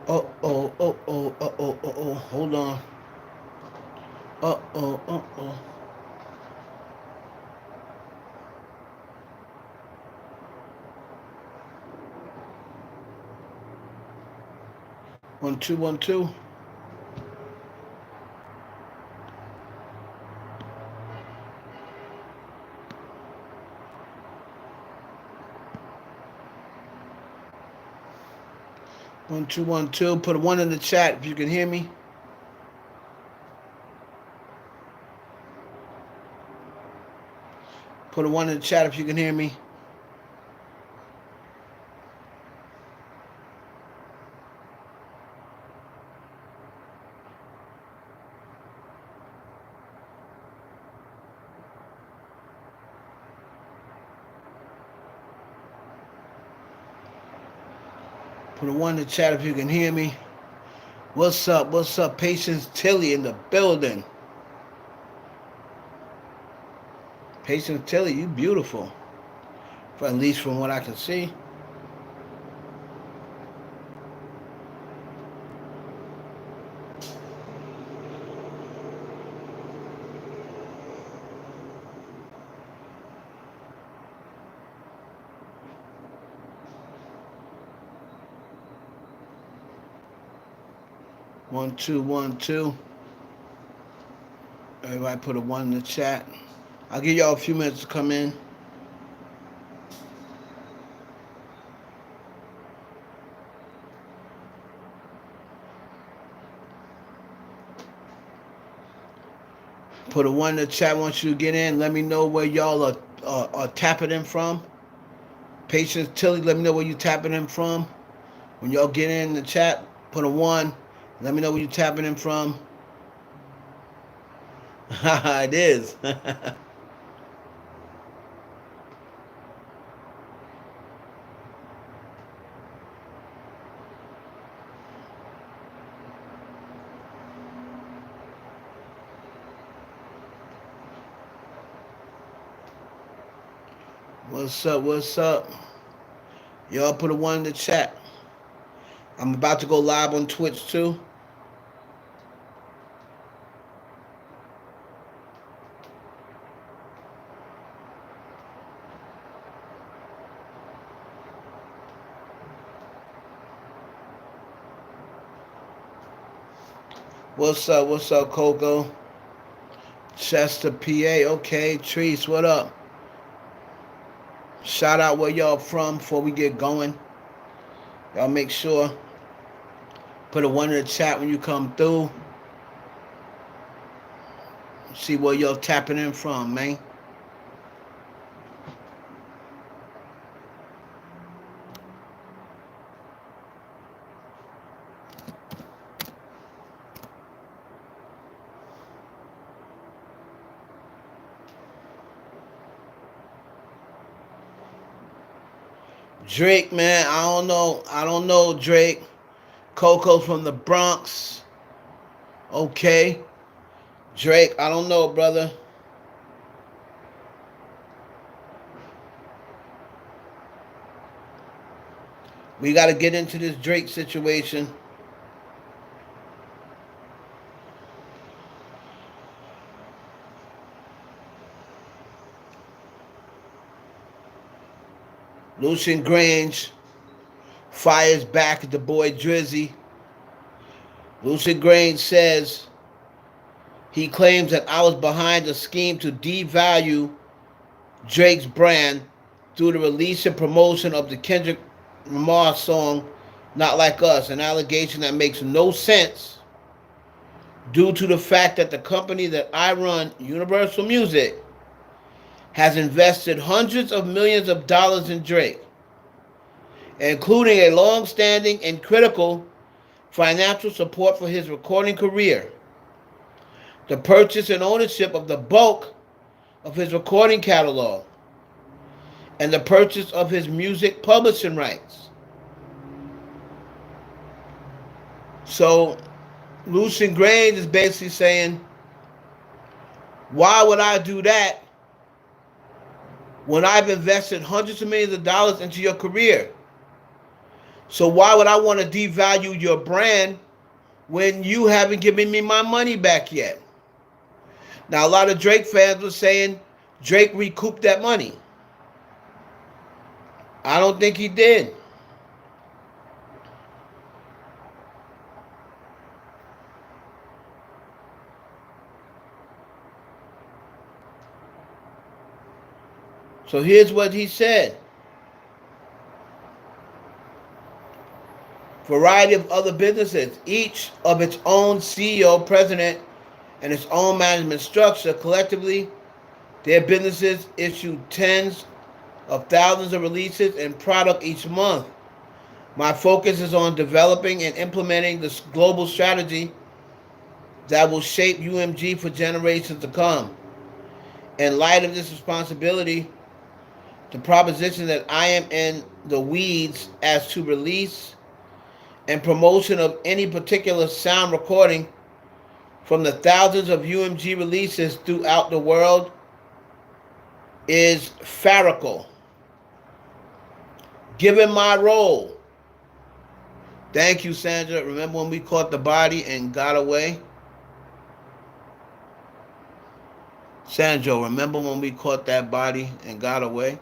Hold on. Uh-oh. 1 2 1 2. 1 2 1 2. Put a 1 in the chat if you can hear me. Put a 1 in the chat if you can hear me. Put a 1 in the chat if you can hear me. What's up? What's up? Patience Tilly in the building. Patience Tilly, you beautiful. At least from what I can see. One, two, 1 2. Everybody put a 1 in the chat. I'll give y'all a few minutes to come in. Put a 1 in the chat once you get in. Let me know where y'all are tapping in from. Patience Tilly, let me know where you tapping in from. When y'all get in the chat, put a 1. Let me know where you tapping in from. It is. What's up? What's up? Y'all put a 1 in the chat. I'm about to go live on Twitch too. What's up? What's up, Coco? Chester, PA. Okay, Treese, what up? Shout out where y'all from before we get going. Y'all make sure put a 1 in the chat when you come through. See where y'all tapping in from, man. Drake, man, I don't know, Drake. Coco's from the Bronx. Okay. Drake, I don't know, brother. We got to get into this Drake situation. Lucian Grainge fires back at the boy Drizzy. Lucian Grainge says he claims that I was behind a scheme to devalue Drake's brand through the release and promotion of the Kendrick Lamar song Not Like Us, an allegation that makes no sense due to the fact that the company that I run, Universal Music, has invested hundreds of millions of dollars in Drake, including a long-standing and critical financial support for his recording career, the purchase and ownership of the bulk of his recording catalog, and the purchase of his music publishing rights. So, Lucian Grainge is basically saying, why would I do that when I've invested hundreds of millions of dollars into your career? So why would I want to devalue your brand when you haven't given me my money back yet? Now, a lot of Drake fans were saying Drake recouped that money. I don't think he did. So here's what he said. Variety of other businesses, each of its own CEO, president, and its own management structure, collectively, their businesses issue tens of thousands of releases and product each month. My focus is on developing and implementing this global strategy that will shape UMG for generations to come. In light of this responsibility, the proposition that I am in the weeds as to release and promotion of any particular sound recording from the thousands of UMG releases throughout the world is farcical. Given my role, thank you, Sandra. Remember when we caught the body and got away? Sandra, remember when we caught that body and got away?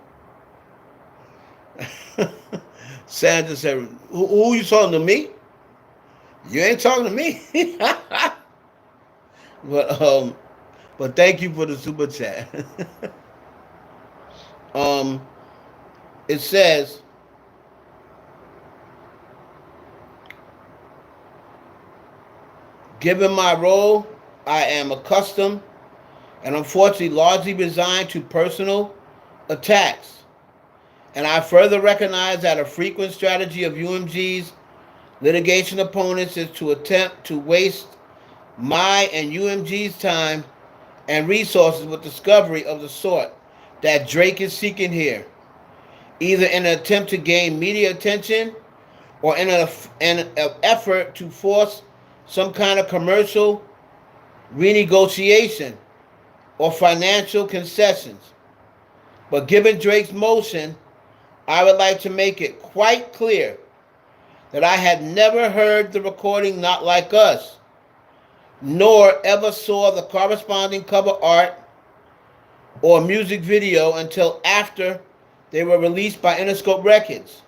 Sandra said, who you talking to, me? You ain't talking to me. But thank you for the super chat. um, it says, given my role, I am accustomed and unfortunately largely resigned to personal attacks. And I further recognize that a frequent strategy of UMG's litigation opponents is to attempt to waste my and UMG's time and resources with discovery of the sort that Drake is seeking here, either in an attempt to gain media attention or in an effort to force some kind of commercial renegotiation or financial concessions. But given Drake's motion, I would like to make it quite clear that I had never heard the recording Not Like Us, nor ever saw the corresponding cover art or music video until after they were released by Interscope Records.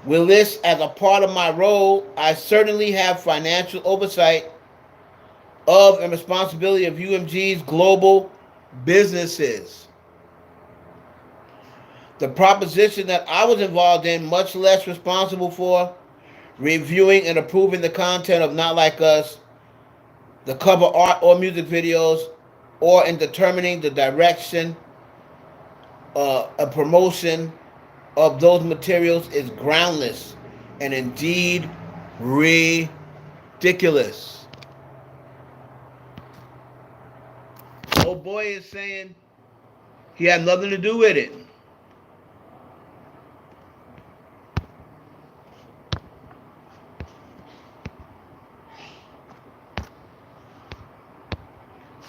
With this as a part of my role, I certainly have financial oversight of and responsibility of UMG's global businesses. The proposition that I was involved in, much less responsible for, reviewing and approving the content of Not Like Us, the cover art or music videos, or in determining the direction and promotion of those materials is groundless and indeed ridiculous. Old boy is saying he had nothing to do with it.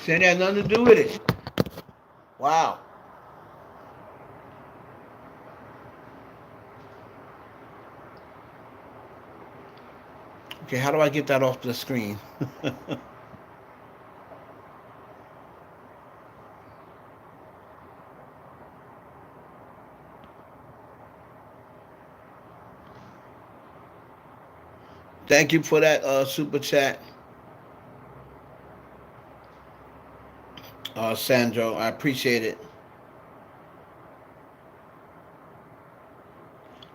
Saying he had nothing to do with it. Wow. Okay, how do I get that off the screen? Thank you for that super chat, Sandro. I appreciate it.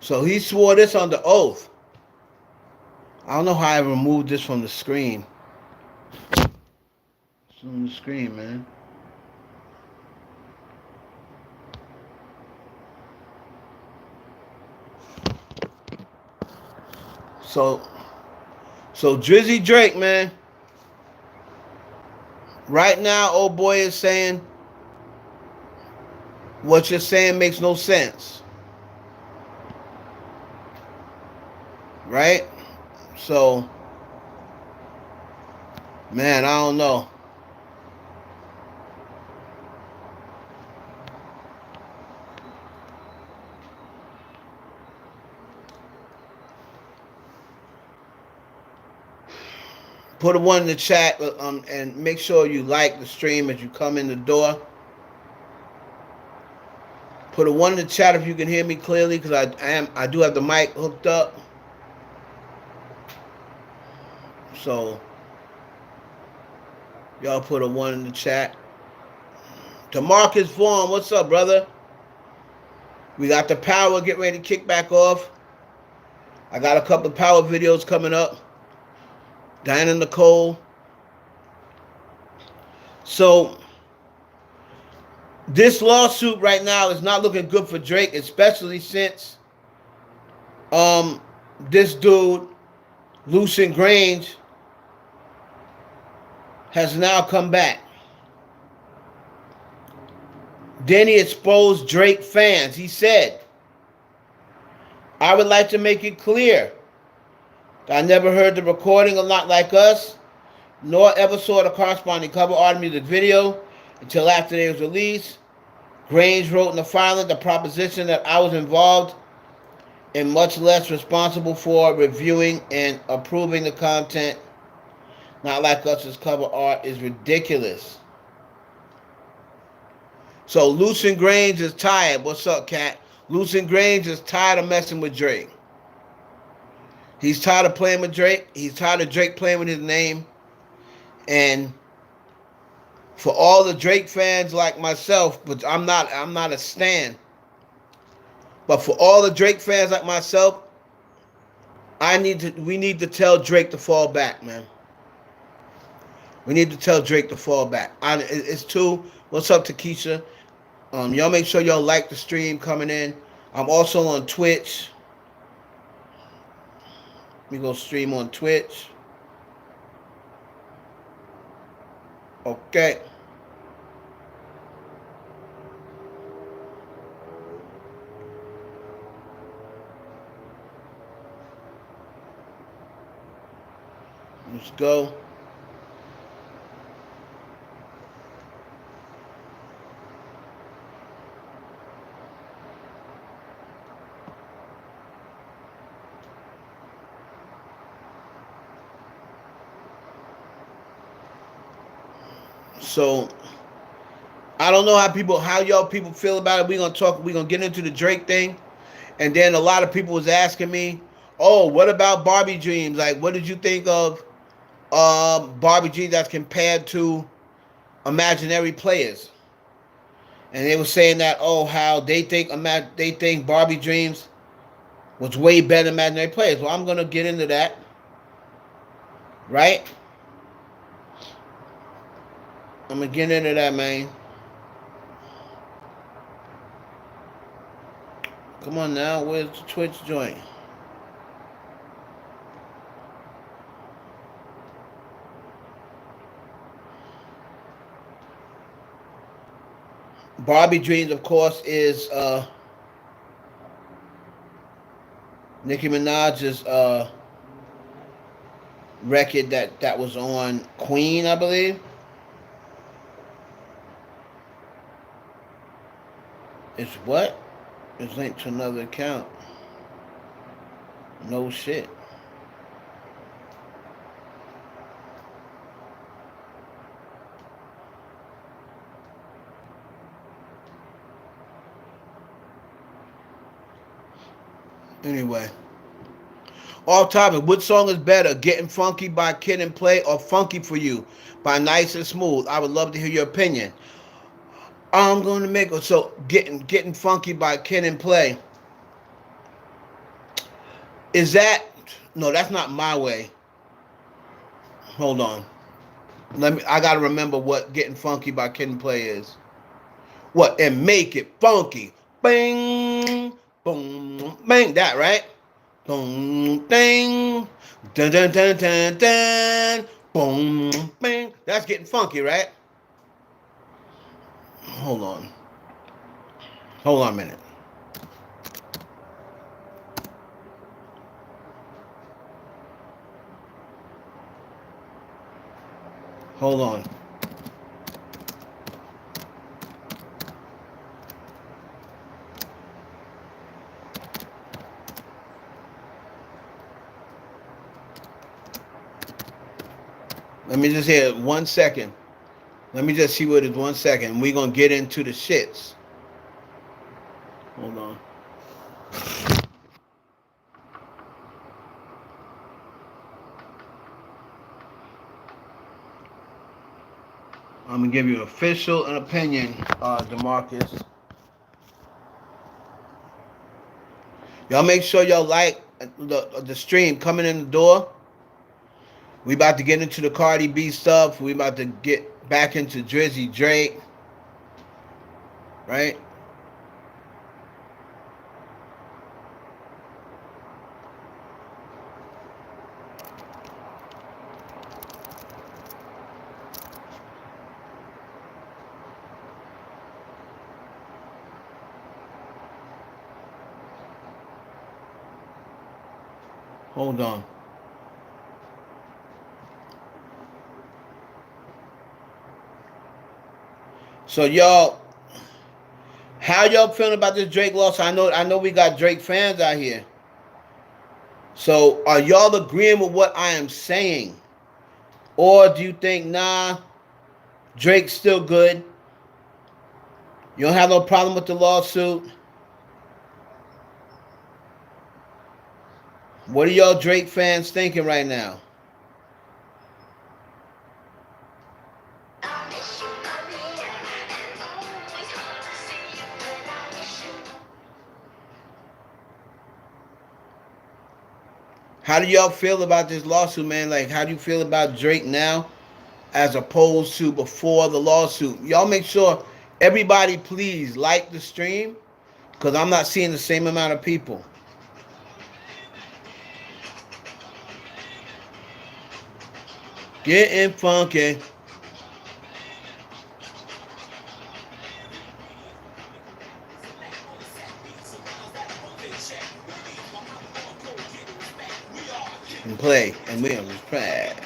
So he swore this under oath. I don't know how I removed this from the screen. It's on the screen, man. So Drizzy Drake, man. Right now, old boy is saying what you're saying makes no sense. Right? So, man, I don't know. Put a one in the chat, and make sure you like the stream as you come in the door. Put a one in the chat if you can hear me clearly, because I do have the mic hooked up. So y'all put a one in the chat. DeMarcus Vaughn, what's up, brother? We got the power getting ready to kick back off. I got a couple of power videos coming up. Diana Nicole. So this lawsuit right now is not looking good for Drake, especially since this dude, Lucian Grainge, has now come back. Then he exposed Drake fans. He said, I would like to make it clear that I never heard the recording of Not Like Us, nor ever saw the corresponding cover art music video until after it was released. Grainge wrote in the filing the proposition that I was involved and much less responsible for reviewing and approving the content. Not Like Us's cover art is ridiculous. So Lucian Grainge is tired. What's up, Cat? Lucian Grainge is tired of messing with Drake. He's tired of playing with Drake. He's tired of Drake playing with his name. And for all the Drake fans like myself, but I'm not a stan. But for all the Drake fans like myself, we need to tell Drake to fall back, man. We need to tell Drake to fall back. It's too. What's up, Takesha? Y'all make sure y'all like the stream coming in. I'm also on Twitch. Let me go stream on Twitch. Okay. Let's go. So I don't know how y'all people feel about it. We're gonna get into the Drake thing. And then a lot of people was asking me, oh, what about Barbie Dreams? Like, what did you think of Barbie Dreams that's compared to Imaginary Players? And they were saying that, oh, how they think Barbie Dreams was way better than Imaginary Players. Well, I'm gonna get into that. Right? I'm gonna get into that, man. Come on now, where's the Twitch joint? Barbie Dreams, of course, is Nicki Minaj's record that was on Queen, I believe. It's what? It's linked to another account. No shit. Anyway. Off topic, which song is better? Getting Funky by Kid and Play or Funky for You by Nice and Smooth? I would love to hear your opinion. I'm going to make it. So getting Funky by Kid and Play. Is that? No, that's not My Way. Hold on. I got to remember what Getting Funky by Kid and Play is. What? And Make It Funky. Bang. Boom. Bang. That, right? Boom. Ding. Dun dun dun dun dun. Boom. Bang. That's Getting Funky, right? Hold on. Hold on a minute. Hold on. Let me just hear 1 second. Let me just see what it is 1 second. We're going to get into the shits. Hold on. I'm going to give you an official opinion, DeMarcus. Y'all make sure y'all like the stream coming in the door. We about to get into the Cardi B stuff. We about to get back into Drizzy Drake. Right? Hold on. So y'all, how y'all feeling about this Drake loss? I know we got Drake fans out here. So are y'all agreeing with what I am saying? Or do you think, nah, Drake's still good? You don't have no problem with the lawsuit? What are y'all Drake fans thinking right now? How do y'all feel about this lawsuit, man? Like, how do you feel about Drake now as opposed to before the lawsuit? Y'all make sure, everybody please like the stream, because I'm not seeing the same amount of people. Getting funky. And play, and we on this track.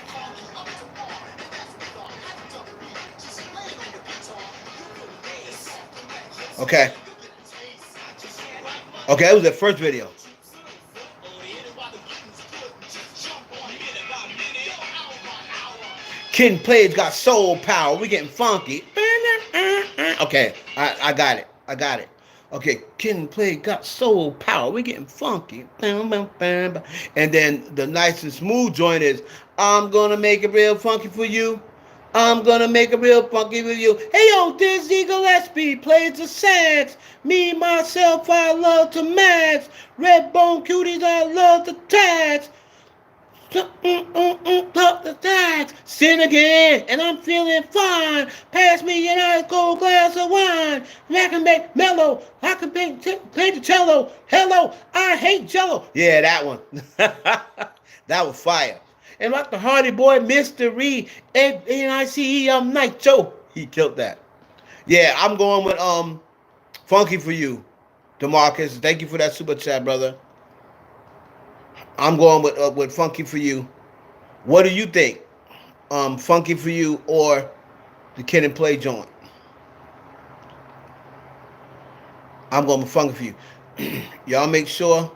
Okay. Okay, that was the first video. Kid and Playerz got soul power. We getting funky. Okay, I got it. I got it. Okay, Kid and Playerz got soul power. We getting funky. And then the nice and smooth joint is, I'm gonna make it real funky for you. I'm gonna make it real funky with you. Hey yo, this Gillespie plays the sax. Me, myself, I love to match. Red bone cuties, I love to tax. The tax. Sin again, and I'm feeling fine. Pass me an ice cold glass of wine. I can make mellow. I can play the cello. Hello, I hate jello. Yeah, that one. That was fire. And like the Hardy Boy Mystery, Nice, Nitro. He killed that. Yeah, I'm going with Funky for You, DeMarcus. Thank you for that super chat, brother. I'm going with Funky for You. What do you think? Funky for You or the Kid and Play joint? I'm going with Funky for You. Y'all make sure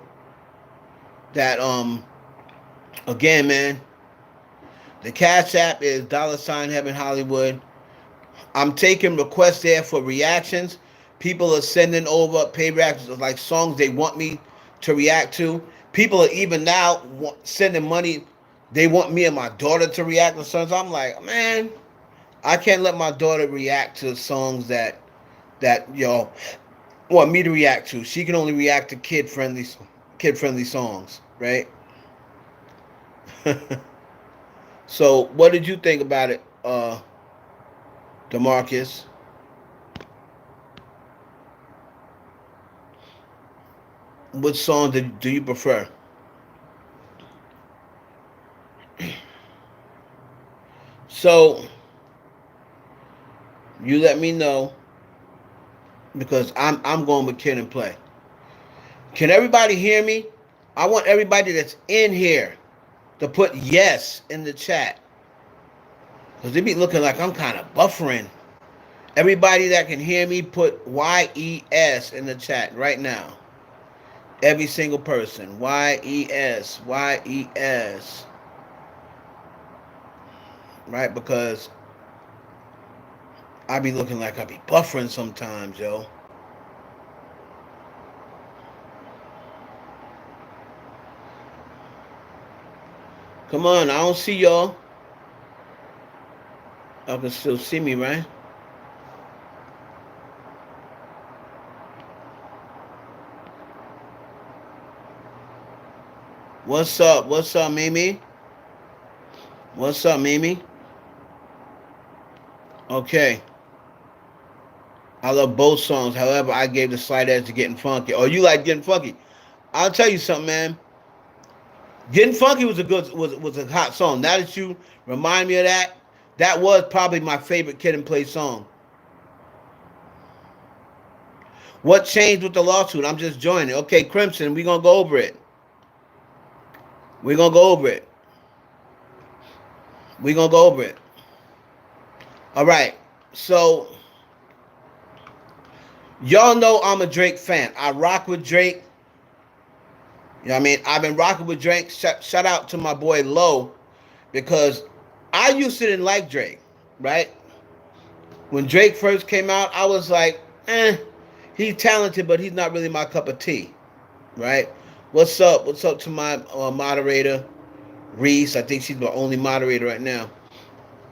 that again, man, the Cash App is $HeavenHollywood. I'm taking requests there for reactions. People are sending over pay reactions like songs they want me to react to. People are even now sending money. They want me and my daughter to react to songs. I'm like, man, I can't let my daughter react to songs that y'all want me to react to. She can only react to kid friendly songs, right? So, what did you think about it, DeMarcus? Which song do you prefer? So, you let me know, because I'm going with Kid and Play. Can everybody hear me? I want everybody that's in here to put yes in the chat, because they be looking like I'm kind of buffering. Everybody that can hear me, put YES in the chat right now. Every single person. YES. YES. right? Because I be looking like I be buffering sometimes, yo. Come on, I don't see y'all. Y'all can still see me, right? What's up? What's up, Mimi? What's up, Mimi? Okay. I love both songs. However, I gave the slight edge to Getting Funky. Oh, you like Getting Funky? I'll tell you something, man. Getting Funky was a good was a hot song. Now that you remind me of that, that was probably my favorite Kid and Play song. What changed with the lawsuit? I'm just joining. Okay, Crimson, we're gonna go over it. We're gonna go over it. We're gonna go over it. All right. So y'all know I'm a Drake fan. I rock with Drake. You know what I mean? I've been rocking with Drake. Shout out to my boy Low, because I used to didn't like Drake, right? When Drake first came out, I was like, he's talented, but he's not really my cup of tea, right? What's up? What's up to my moderator, Reese? I think she's the only moderator right now.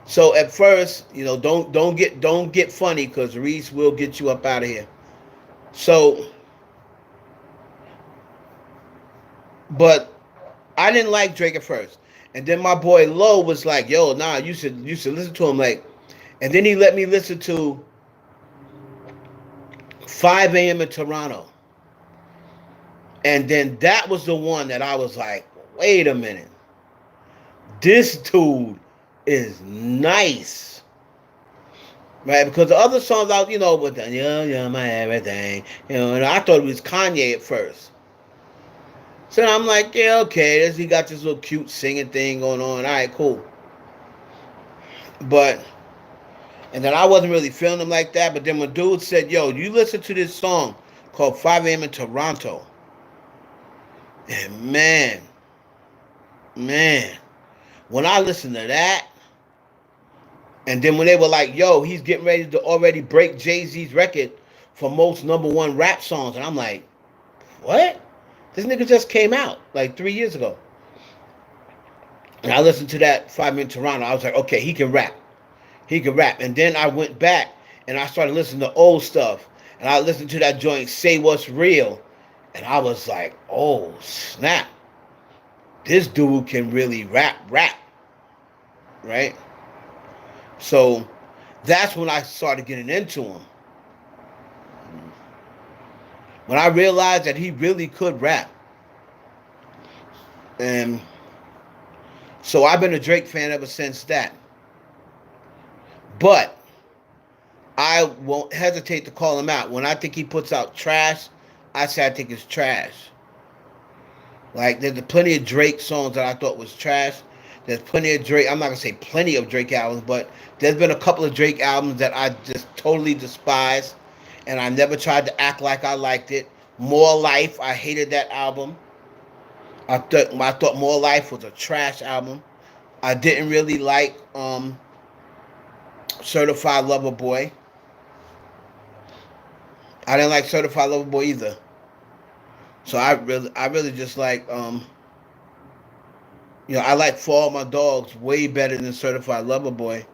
So at first, you know, don't get funny, because Reese will get you up out of here. So, but I didn't like Drake at first, and then my boy Low was like, "Yo, nah, you should listen to him." Like, and then he let me listen to 5 a.m. in Toronto, and then that was the one that I was like, "Wait a minute, this dude is nice." Right, because the other songs out, you know, with the you're my everything, you know, and I thought it was Kanye at first. So I'm like, yeah, okay, he got this little cute singing thing going on. All right, cool. But, and then I wasn't really feeling him like that. But then when dude said, yo, you listen to this song called 5 a.m. in Toronto. And man, when I listened to that, and then when they were like, yo, he's getting ready to already break Jay-Z's record for most #1 rap songs. And I'm like, what? This nigga just came out like 3 years ago. And I listened to that 5 in Toronto. I was like, okay, he can rap. He can rap. And then I went back and I started listening to old stuff. And I listened to that joint, Say What's Real. And I was like, oh, snap. This dude can really rap. Right? So that's when I started getting into him. When I realized that he really could rap. And so I've been a Drake fan ever since that. But I won't hesitate to call him out. When I think he puts out trash, I say I think it's trash. Like, there's plenty of Drake songs that I thought was trash. There's plenty of Drake, I'm not going to say plenty of Drake albums, but there's been a couple of Drake albums that I just totally despise, and I never tried to act like I liked it. More Life, I hated that album. I thought More Life was a trash album. I didn't really like Certified Lover Boy. I didn't like Certified Lover Boy either. So I really just like I like For All My Dogs way better than Certified Lover Boy.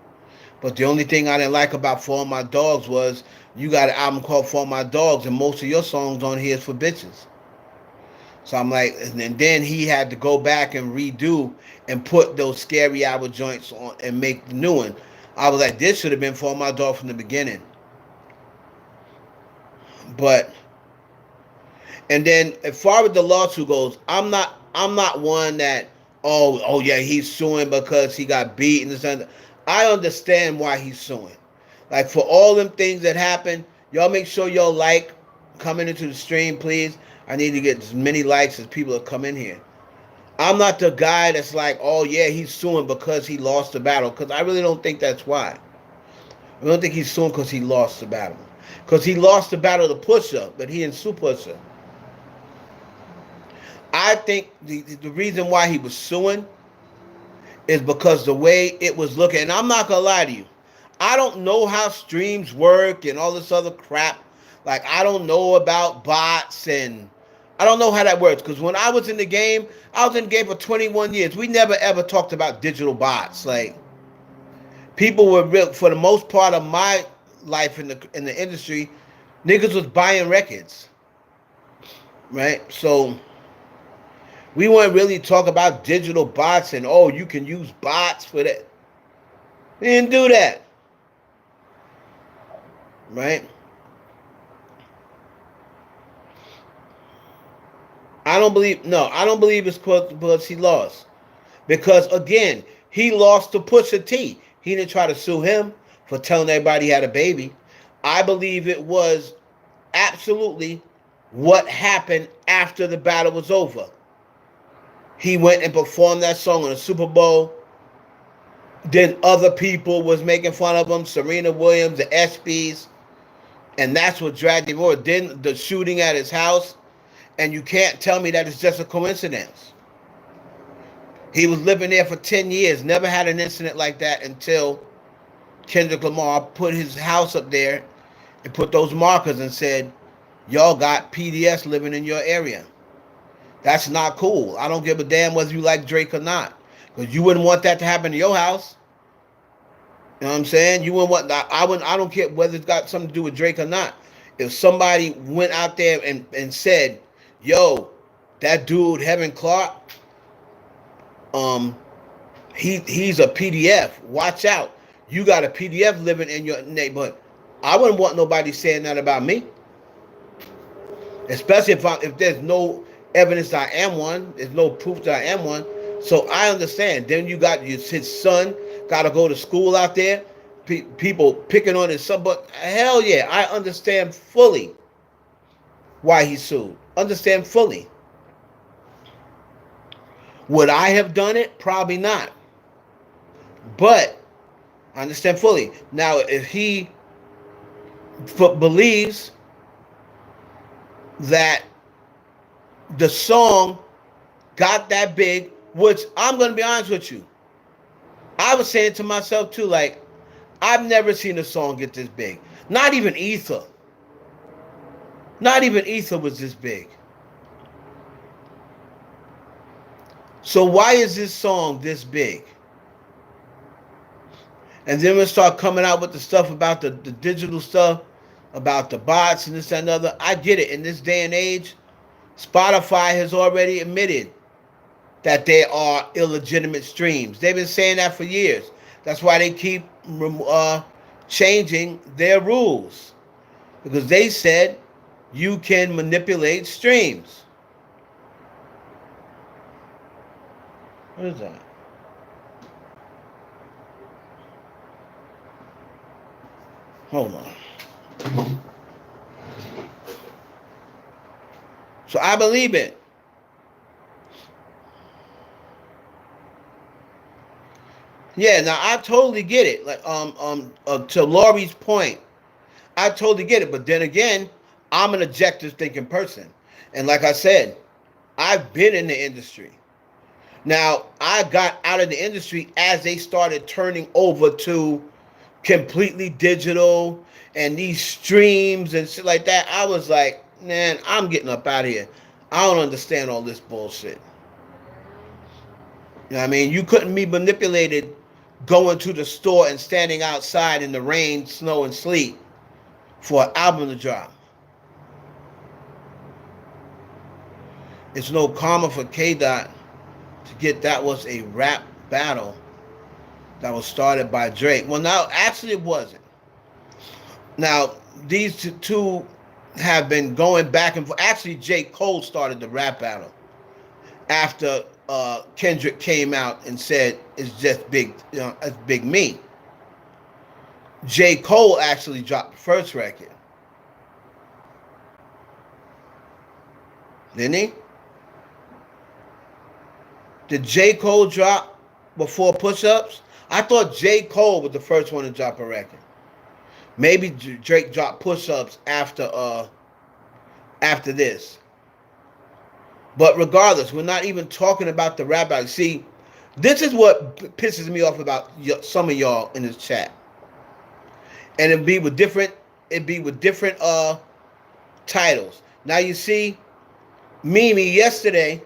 But the only thing I didn't like about For All My Dogs was you got an album called For All My Dogs, and most of your songs on here is for bitches. So I'm like, and then he had to go back and redo and put those Scary Hour joints on and make the new one. I was like, this should have been For All My Dogs from the beginning. But, and then as far as the lawsuit goes, I'm not one that, oh yeah, he's suing because he got beat and this and that. I understand why he's suing. Like, for all them things that happen, y'all make sure y'all like coming into the stream, please. I need to get as many likes as people that come in here. I'm not the guy that's like, oh yeah, he's suing because he lost the battle, because I really don't think that's why. I don't think he's suing because he lost the battle. Because he lost the battle to Pusha, but he didn't sue Pusha. I think the reason why he was suing is because the way it was looking, and I'm not gonna lie to you, I don't know how streams work and all this other crap. Like, I don't know about bots, and I don't know how that works. Because when I was in the game, I was in the game for 21 years. We never ever talked about digital bots. Like, people were real, for the most part of my life in the industry, niggas was buying records, right? So we weren't really talking about digital bots and, oh, you can use bots for that. We didn't do that, right? I don't believe it's because he lost. Because again, he lost to Pusha T. He didn't try to sue him for telling everybody he had a baby. I believe it was absolutely what happened after the battle was over. He went and performed that song on the Super Bowl. Then other people was making fun of him, Serena Williams, the ESPYs, and that's what dragged him over. Then the shooting at his house, and you can't tell me that it's just a coincidence. He was living there for 10 years, never had an incident like that until Kendrick Lamar put his house up there and put those markers and said, y'all got PDS living in your area. That's not cool. I don't give a damn whether you like Drake or not. Because you wouldn't want that to happen to your house. You know what I'm saying? You wouldn't want, I don't care whether it's got something to do with Drake or not. If somebody went out there and said, yo, that dude, Heaven Clark, he's a PDF. Watch out. You got a PDF living in your neighborhood. I wouldn't want nobody saying that about me. Especially if there's no evidence that I am one. There's no proof that I am one. So I understand. Then you got his son got to go to school out there. People picking on his son. But hell yeah, I understand fully why he sued. Understand fully. Would I have done it? Probably not. But I understand fully. Now, if he believes that the song got that big, which I'm going to be honest with you, I was saying to myself too, like, I've never seen a song get this big. Not even Ether. Not even Ether was this big. So why is this song this big? And then we start coming out with the stuff about the digital stuff, about the bots and this and another. I get it. In this day and age, Spotify has already admitted that there are illegitimate streams. They've been saying that for years. That's why they keep changing their rules. Because they said you can manipulate streams. What is that? Hold on. So I believe it. Yeah, now I totally get it. Like to Laurie's point, I totally get it. But then again, I'm an objective thinking person. And like I said, I've been in the industry. Now, I got out of the industry as they started turning over to completely digital and these streams and shit like that. I was like, man, I'm getting up out of here. I don't understand all this bullshit. You know what I mean? You couldn't be manipulated going to the store and standing outside in the rain, snow, and sleet for an album to drop. It's no karma for K-Dot to get that was a rap battle that was started by Drake. Well, now, actually it wasn't. Now, these two have been going back and forth. Actually, J. Cole started the rap battle after Kendrick came out and said it's just big, it's Big Me. J. Cole actually dropped the first record. Didn't he? Did J. Cole drop before Push-Ups? I thought J. Cole was the first one to drop a record. Maybe Drake dropped Push-Ups after this. But regardless, we're not even talking about the rap battle. See, This is what pisses me off about some of y'all in this chat, and it'd be with different titles. Now you see, Mimi, yesterday,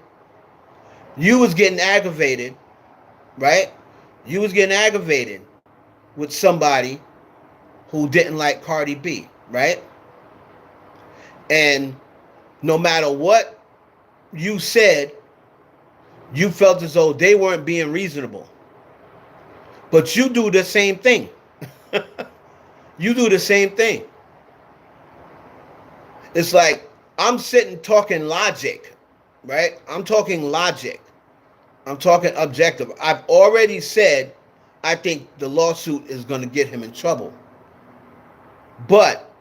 you was getting aggravated, right? You was getting aggravated with somebody who didn't like Cardi B, right? And no matter what you said, you felt as though they weren't being reasonable. But you do the same thing. You do the same thing. It's like I'm sitting talking logic, right? I'm talking logic. I'm talking objective. I've already said I think the lawsuit is going to get him in trouble. But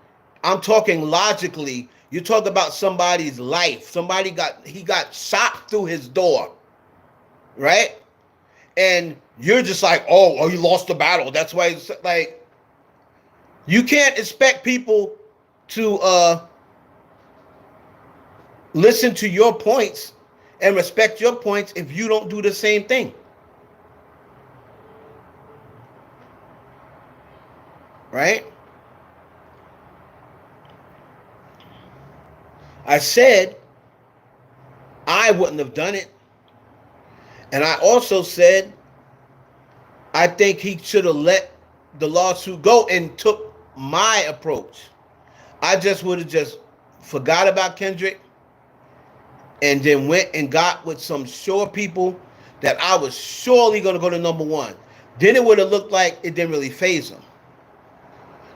I'm talking logically. You talk about somebody's life. He got shot through his door, right? And you're just like, oh, he lost the battle. That's why it's like, you can't expect people to listen to your points and respect your points if you don't do the same thing. Right? I said I wouldn't have done it. And I also said I think he should have let the lawsuit go and took my approach. I just would have just forgot about Kendrick and then went and got with some sure people that I was surely going to go to #1. Then it would have looked like it didn't really faze him.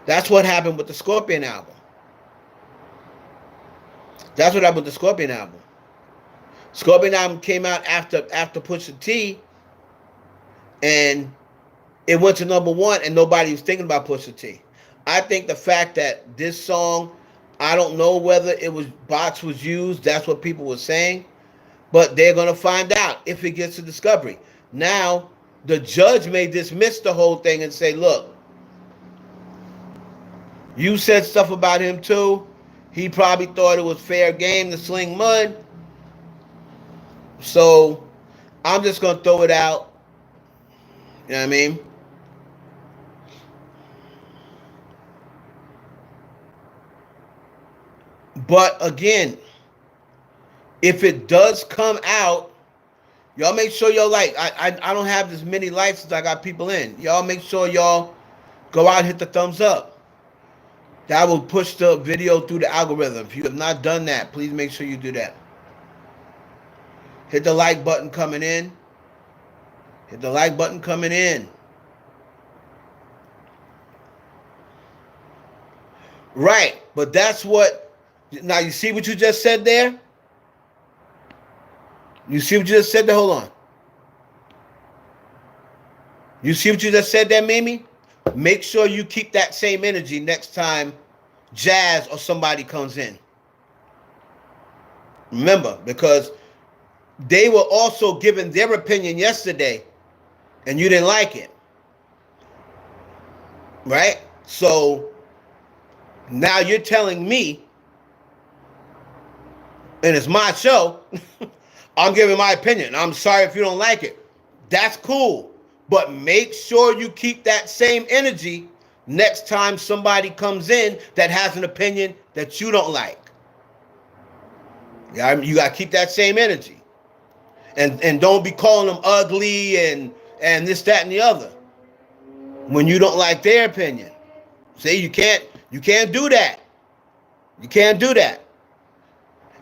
That's what happened with the Scorpion album. That's what happened with the Scorpion album. Scorpion album came out after Pusha T, and it went to #1, and nobody was thinking about Pusha T. I think the fact that this song, I don't know whether it was bots was used. That's what people were saying, but they're gonna find out if it gets to discovery. Now, the judge may dismiss the whole thing and say, "Look, you said stuff about him too. He probably thought it was fair game to sling mud. So I'm just going to throw it out." You know what I mean? But again, if it does come out, y'all make sure y'all I don't have as many likes as I got people in. Y'all make sure y'all go out and hit the thumbs up. That will push the video through the algorithm. If you have not done that, please make sure you do that. Hit the like button coming in. Hit the like button coming in. Right, but that's what... Now, you see what you just said there? You see what you just said there? Hold on. You see what you just said there, Mimi? Make sure you keep that same energy next time Jazz or somebody comes in. Remember, because they were also given their opinion yesterday, and you didn't like it. Right? So, now you're telling me, and it's my show, I'm giving my opinion. I'm sorry if you don't like it. That's cool. But make sure you keep that same energy next time somebody comes in that has an opinion that you don't like. Yeah, you got to keep that same energy. And don't be calling them ugly and this, that, and the other when you don't like their opinion. See, you can't do that. You can't do that.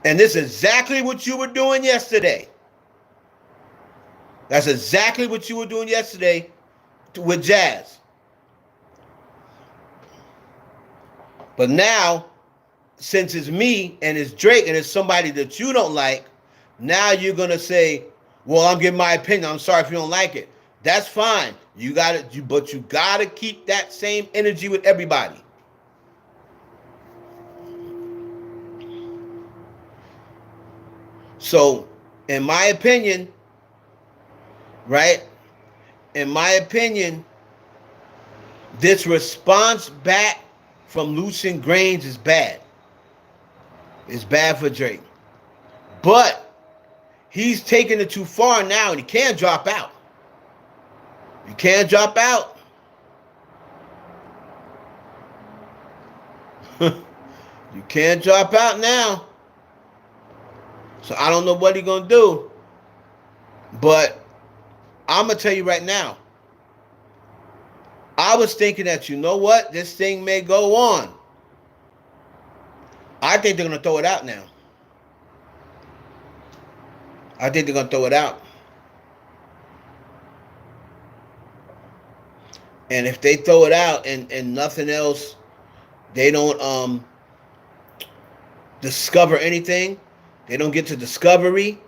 And this is exactly what you were doing yesterday. That's exactly what you were doing yesterday with Jazz. But now, since it's me and it's Drake and it's somebody that you don't like, now you're going to say, well, I'm giving my opinion. I'm sorry if you don't like it. That's fine. But you got to keep that same energy with everybody. So, in my opinion, right? In my opinion, this response back from Lucian Grainge is bad. It's bad for Drake. But he's taking it too far now, and he can't drop out. You can't drop out. You can't drop out now. So I don't know what he's going to do. But I'm going to tell you right now. I was thinking that, you know what? This thing may go on. I think they're going to throw it out now. I think they're going to throw it out. And if they throw it out and nothing else, they don't discover anything, they don't get to discovery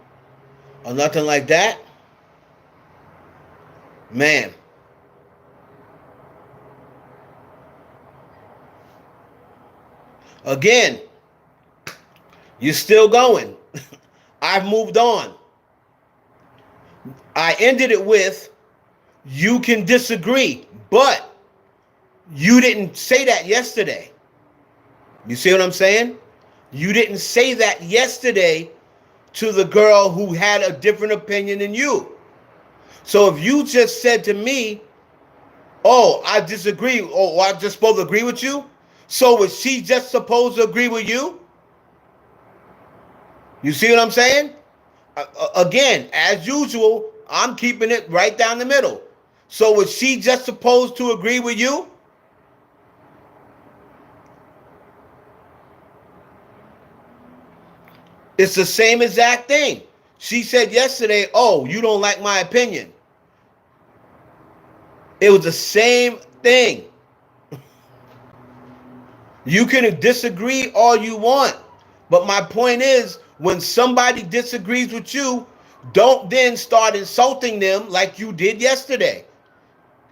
or nothing like that, man. Again, you're still going. I've moved on. I ended it with, you can disagree, but you didn't say that yesterday. You see what I'm saying? You didn't say that yesterday to the girl who had a different opinion than you. So if you just said to me, oh, I disagree, oh, I'm just supposed to agree with you, so was she just supposed to agree with you? You see what I'm saying? Again, as usual, I'm keeping it right down the middle. So was she just supposed to agree with you? It's the same exact thing. She said yesterday, oh, you don't like my opinion. It was the same thing. You can disagree all you want. But my point is, when somebody disagrees with you, don't then start insulting them like you did yesterday.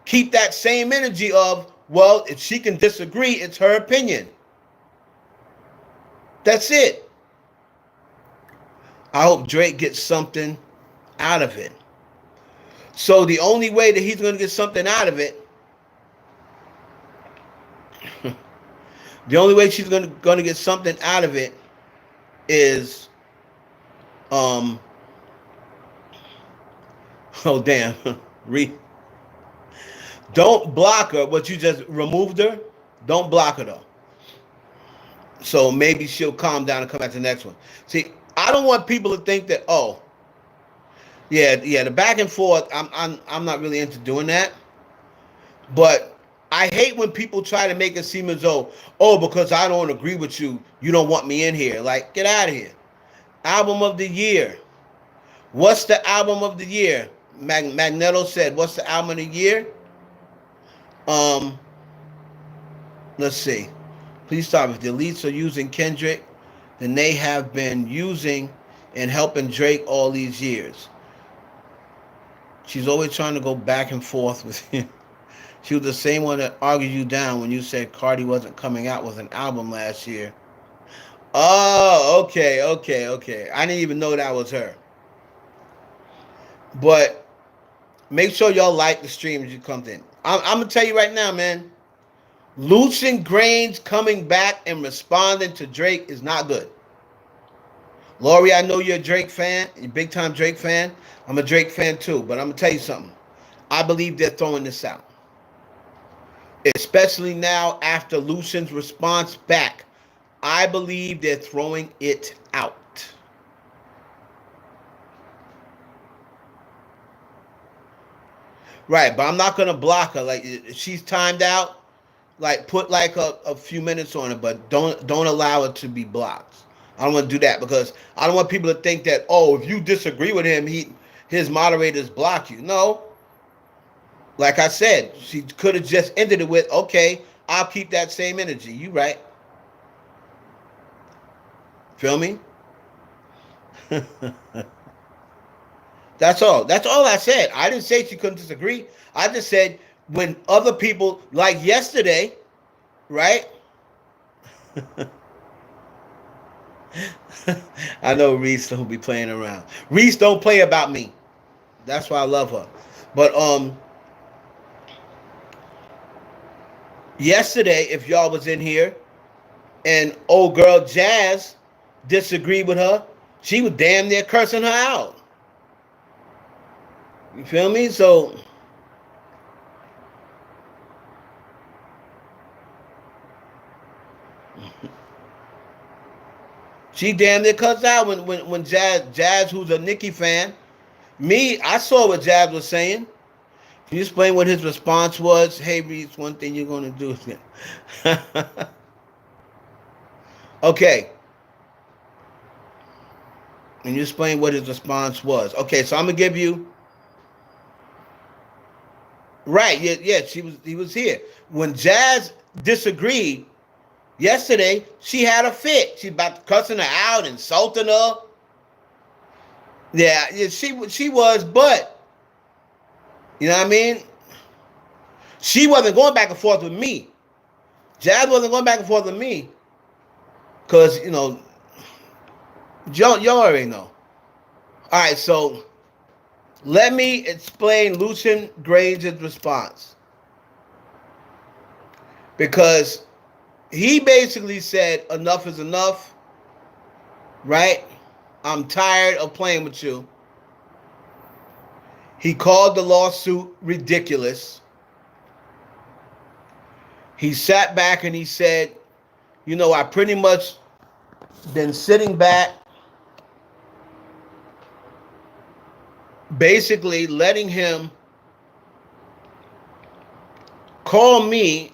Keep that same energy of, well, if she can disagree, it's her opinion. That's it. I hope Drake gets something out of it. So the only way that he's going to get something out of it, the only way she's going to get something out of it is, oh damn, don't block her, but you just removed her. Don't block her though. So maybe she'll calm down and come back to the next one. See, I don't want people to think that, oh, yeah, the back and forth, I'm not really into doing that. But I hate when people try to make it seem as though, oh, because I don't agree with you, you don't want me in here. Like, get out of here. Album of the year. What's the album of the year? Magneto said, what's the album of the year? Let's see. Please stop. If the elites are using Kendrick, then they have been using and helping Drake all these years. She's always trying to go back and forth with him. She was the same one that argued you down when you said Cardi wasn't coming out with an album last year. Oh, okay. I didn't even know that was her. But make sure y'all like the stream as you come in. I'm going to tell you right now, man. Lucian Grainge coming back and responding to Drake is not good. Lori, I know you're a Drake fan. You're a big-time Drake fan. I'm a Drake fan too. But I'm going to tell you something. I believe they're throwing this out. Especially now after Lucian's response back. I believe they're throwing it out. Right, but I'm not going to block her. Like, if she's timed out, like, put like a few minutes on it, but don't allow it to be blocked. I don't want to do that because I don't want people to think that, oh, if you disagree with him, his moderators block you. No. Like I said, she could have just ended it with, okay, I'll keep that same energy. You right. Feel me? That's all. That's all I said. I didn't say she couldn't disagree. I just said when other people, like yesterday, right? I know Reese will be playing around. Reese don't play about me. That's why I love her. But yesterday, if y'all was in here and old girl Jazz disagreed with her, she was damn near cursing her out. You feel me? So She damn near cuts out when Jazz, who's a Nicki fan. Me, I saw what Jazz was saying. Can you explain what his response was? Hey, Reese, one thing you're going to do is... Okay. Can you explain what his response was? Okay, so I'm going to give you... Right, yeah, he was here. When Jazz disagreed yesterday, she had a fit. She about cussing her out, insulting her. Yeah, she was, but you know what I mean? She wasn't going back and forth with me. Jazz wasn't going back and forth with me. Because, you know, y'all already know. All right, so let me explain Lucian Grainge's response. Because he basically said, enough is enough, right? I'm tired of playing with you. He called the lawsuit ridiculous. He sat back and he said, you know, I pretty much been sitting back, basically letting him call me,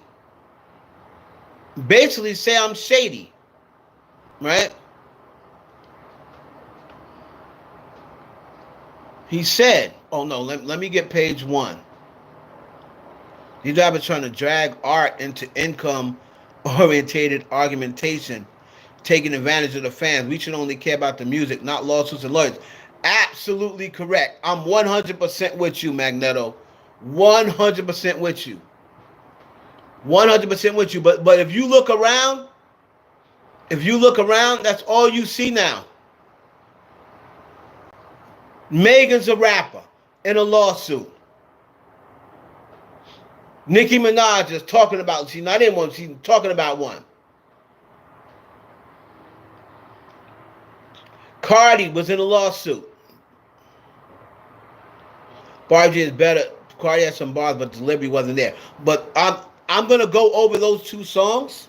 basically say I'm shady, right? He said, oh no, let me get page 1. These guys are trying to drag art into income-orientated argumentation, taking advantage of the fans. We should only care about the music, not lawsuits and lawyers. Absolutely correct. I'm 100% with you, Magneto. 100% with you. 100% with you. But if you look around, that's all you see now. Megan's a rapper in a lawsuit. Nicki Minaj is talking about, she's not in one, she's talking about one. Cardi was in a lawsuit. Barbie is better. Cardi had some bars, but delivery wasn't there. But I'm going to go over those 2 songs,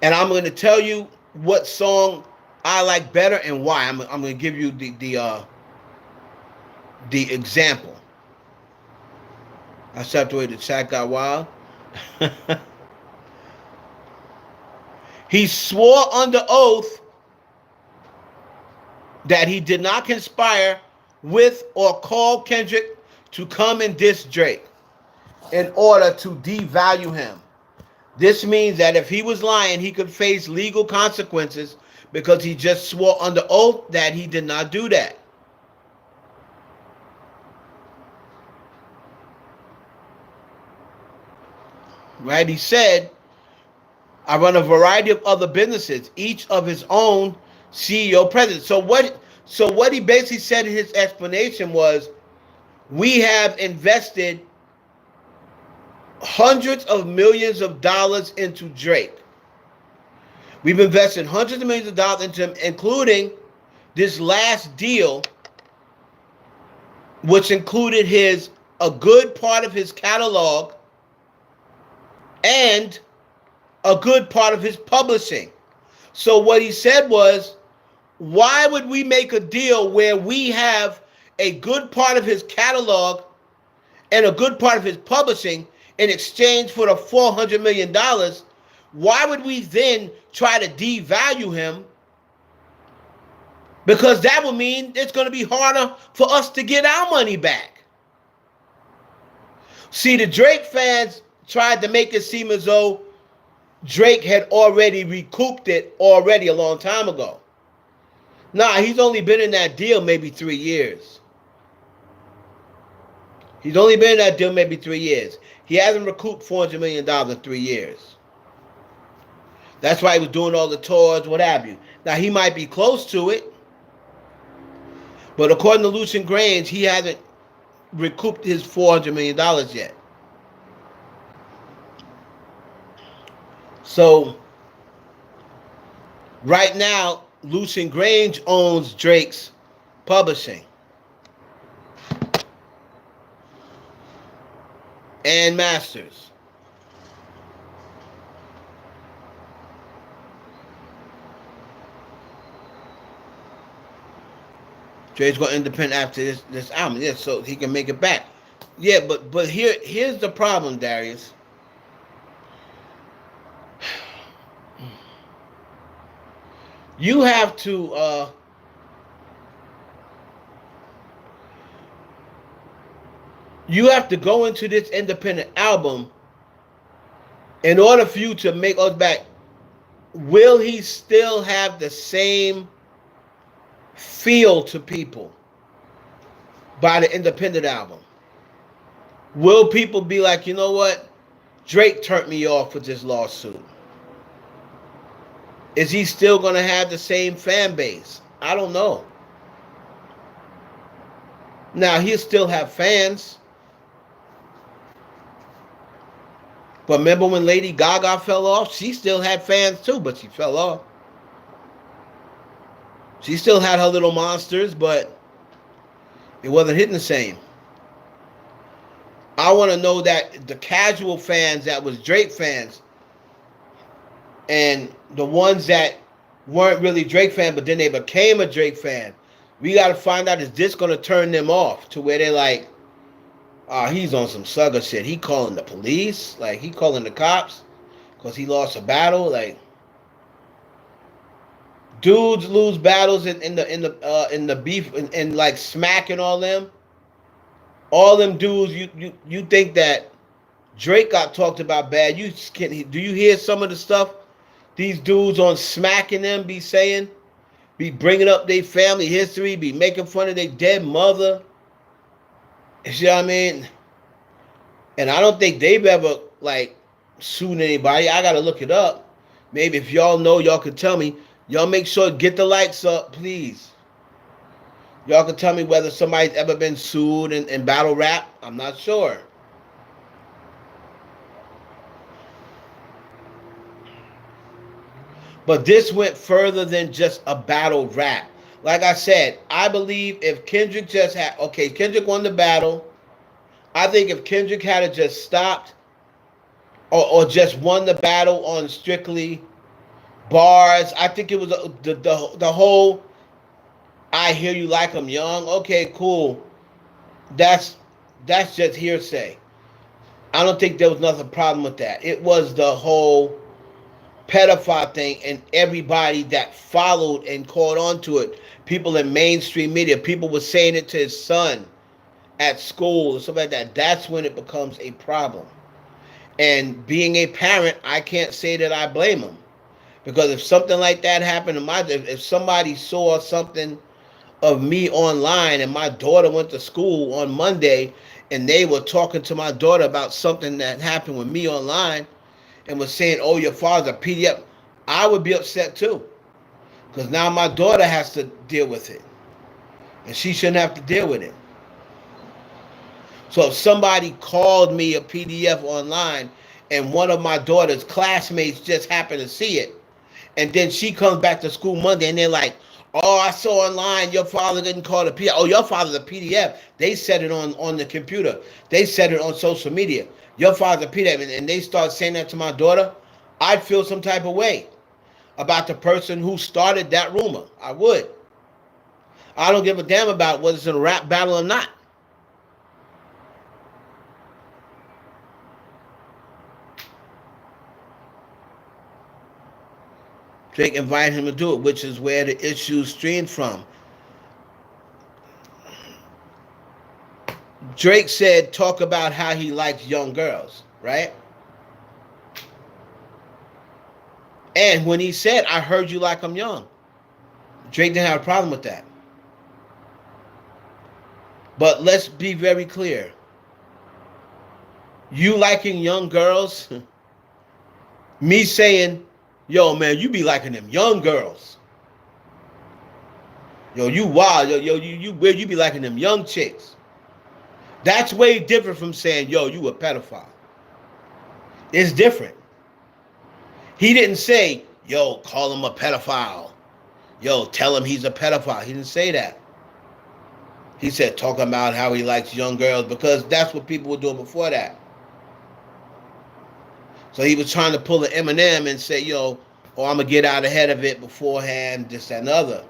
and I'm going to tell you what song I like better and why. I'm going to give you the example. I stepped away, the chat got wild. He swore under oath that he did not conspire with or call Kendrick to come and diss Drake in order to devalue him. This means that if he was lying, he could face legal consequences because he just swore under oath that he did not do that. Right? He said, I run a variety of other businesses, each of his own CEO president. So what he basically said in his explanation was, we have invested hundreds of millions of dollars into Drake. We've invested hundreds of millions of dollars into him, including this last deal, which included a good part of his catalog and a good part of his publishing. So what he said was, why would we make a deal where we have a good part of his catalog and a good part of his publishing in exchange for the $400 million? Why would we then try to devalue him? Because that would mean it's going to be harder for us to get our money back. See, the Drake fans tried to make it seem as though Drake had already recouped it already a long time ago. Nah, he's only been in that deal maybe 3 years. He's only been in that deal maybe 3 years. He hasn't recouped $400 million in 3 years. That's why he was doing all the tours, what have you. Now, he might be close to it, but according to Lucian Grainge, he hasn't recouped his $400 million yet. So, right now, Lucian Grainge owns Drake's publishing and masters. Dre's going independent after this album. Yeah, so he can make it back. Yeah, but here's the problem, Darius. You have to go into this independent album in order for you to make us back. Will he still have the same feel to people by the independent album? Will people be like, you know what? Drake turned me off with this lawsuit. Is he still going to have the same fan base? I don't know. Now, he'll still have fans. But remember when Lady Gaga fell off? She still had fans too, but she fell off. She still had her little monsters, but it wasn't hitting the same. I want to know that the casual fans that was Drake fans and the ones that weren't really Drake fans, but then they became a Drake fan, we got to find out, is this going to turn them off to where they're like, he's on some Sugger shit. He calling the police, like he calling the cops because he lost a battle. Like, dudes lose battles in the beef and like smacking all them. All them dudes, you think that Drake got talked about bad? Do you hear some of the stuff these dudes on smacking them be saying? Be bringing up their family history, be making fun of their dead mother. You know what I mean? And I don't think they've ever, like, sued anybody. I got to look it up. Maybe if y'all know, y'all can tell me. Y'all make sure, get the likes up, please. Y'all can tell me whether somebody's ever been sued in battle rap. I'm not sure. But this went further than just a battle rap. Like I said, I believe if Kendrick just had... Okay, Kendrick won the battle. I think if Kendrick had just stopped or just won the battle on strictly bars, I think it was the whole... I hear you like I'm young. Okay, cool. That's just hearsay. I don't think there was nothing problem with that. It was the whole pedophile thing and everybody that followed and caught on to it. People in mainstream media, people were saying it to his son at school and stuff like that. That's when it becomes a problem. And being a parent, I can't say that I blame him. Because if something like that happened if somebody saw something of me online and my daughter went to school on Monday and they were talking to my daughter about something that happened with me online and was saying, oh, your father's a PDF, I would be upset too. Because now my daughter has to deal with it. And she shouldn't have to deal with it. So if somebody called me a PDF online and one of my daughter's classmates just happened to see it, and then she comes back to school Monday and they're like, oh, I saw online your father didn't call it a PDF. Oh, your father's a PDF. They said it on the computer. They said it on social media. Your father's a PDF. And they start saying that to my daughter, I'd feel some type of way about the person who started that rumor. I would. I don't give a damn about whether it's in a rap battle or not. Drake invited him to do it, which is where the issue streamed from. Drake said, talk about how he likes young girls, right? And when he said, I heard you like I'm young, Drake didn't have a problem with that. But let's be very clear. You liking young girls, me saying, yo, man, you be liking them young girls. Yo, you wild. Yo, you weird. You be liking them young chicks. That's way different from saying, yo, you a pedophile. It's different. He didn't say, yo, call him a pedophile. Yo, tell him he's a pedophile. He didn't say that. He said, talk about how he likes young girls, because that's what people were doing before that. So he was trying to pull an Eminem and say, yo, I'm going to get out ahead of it beforehand, this and other.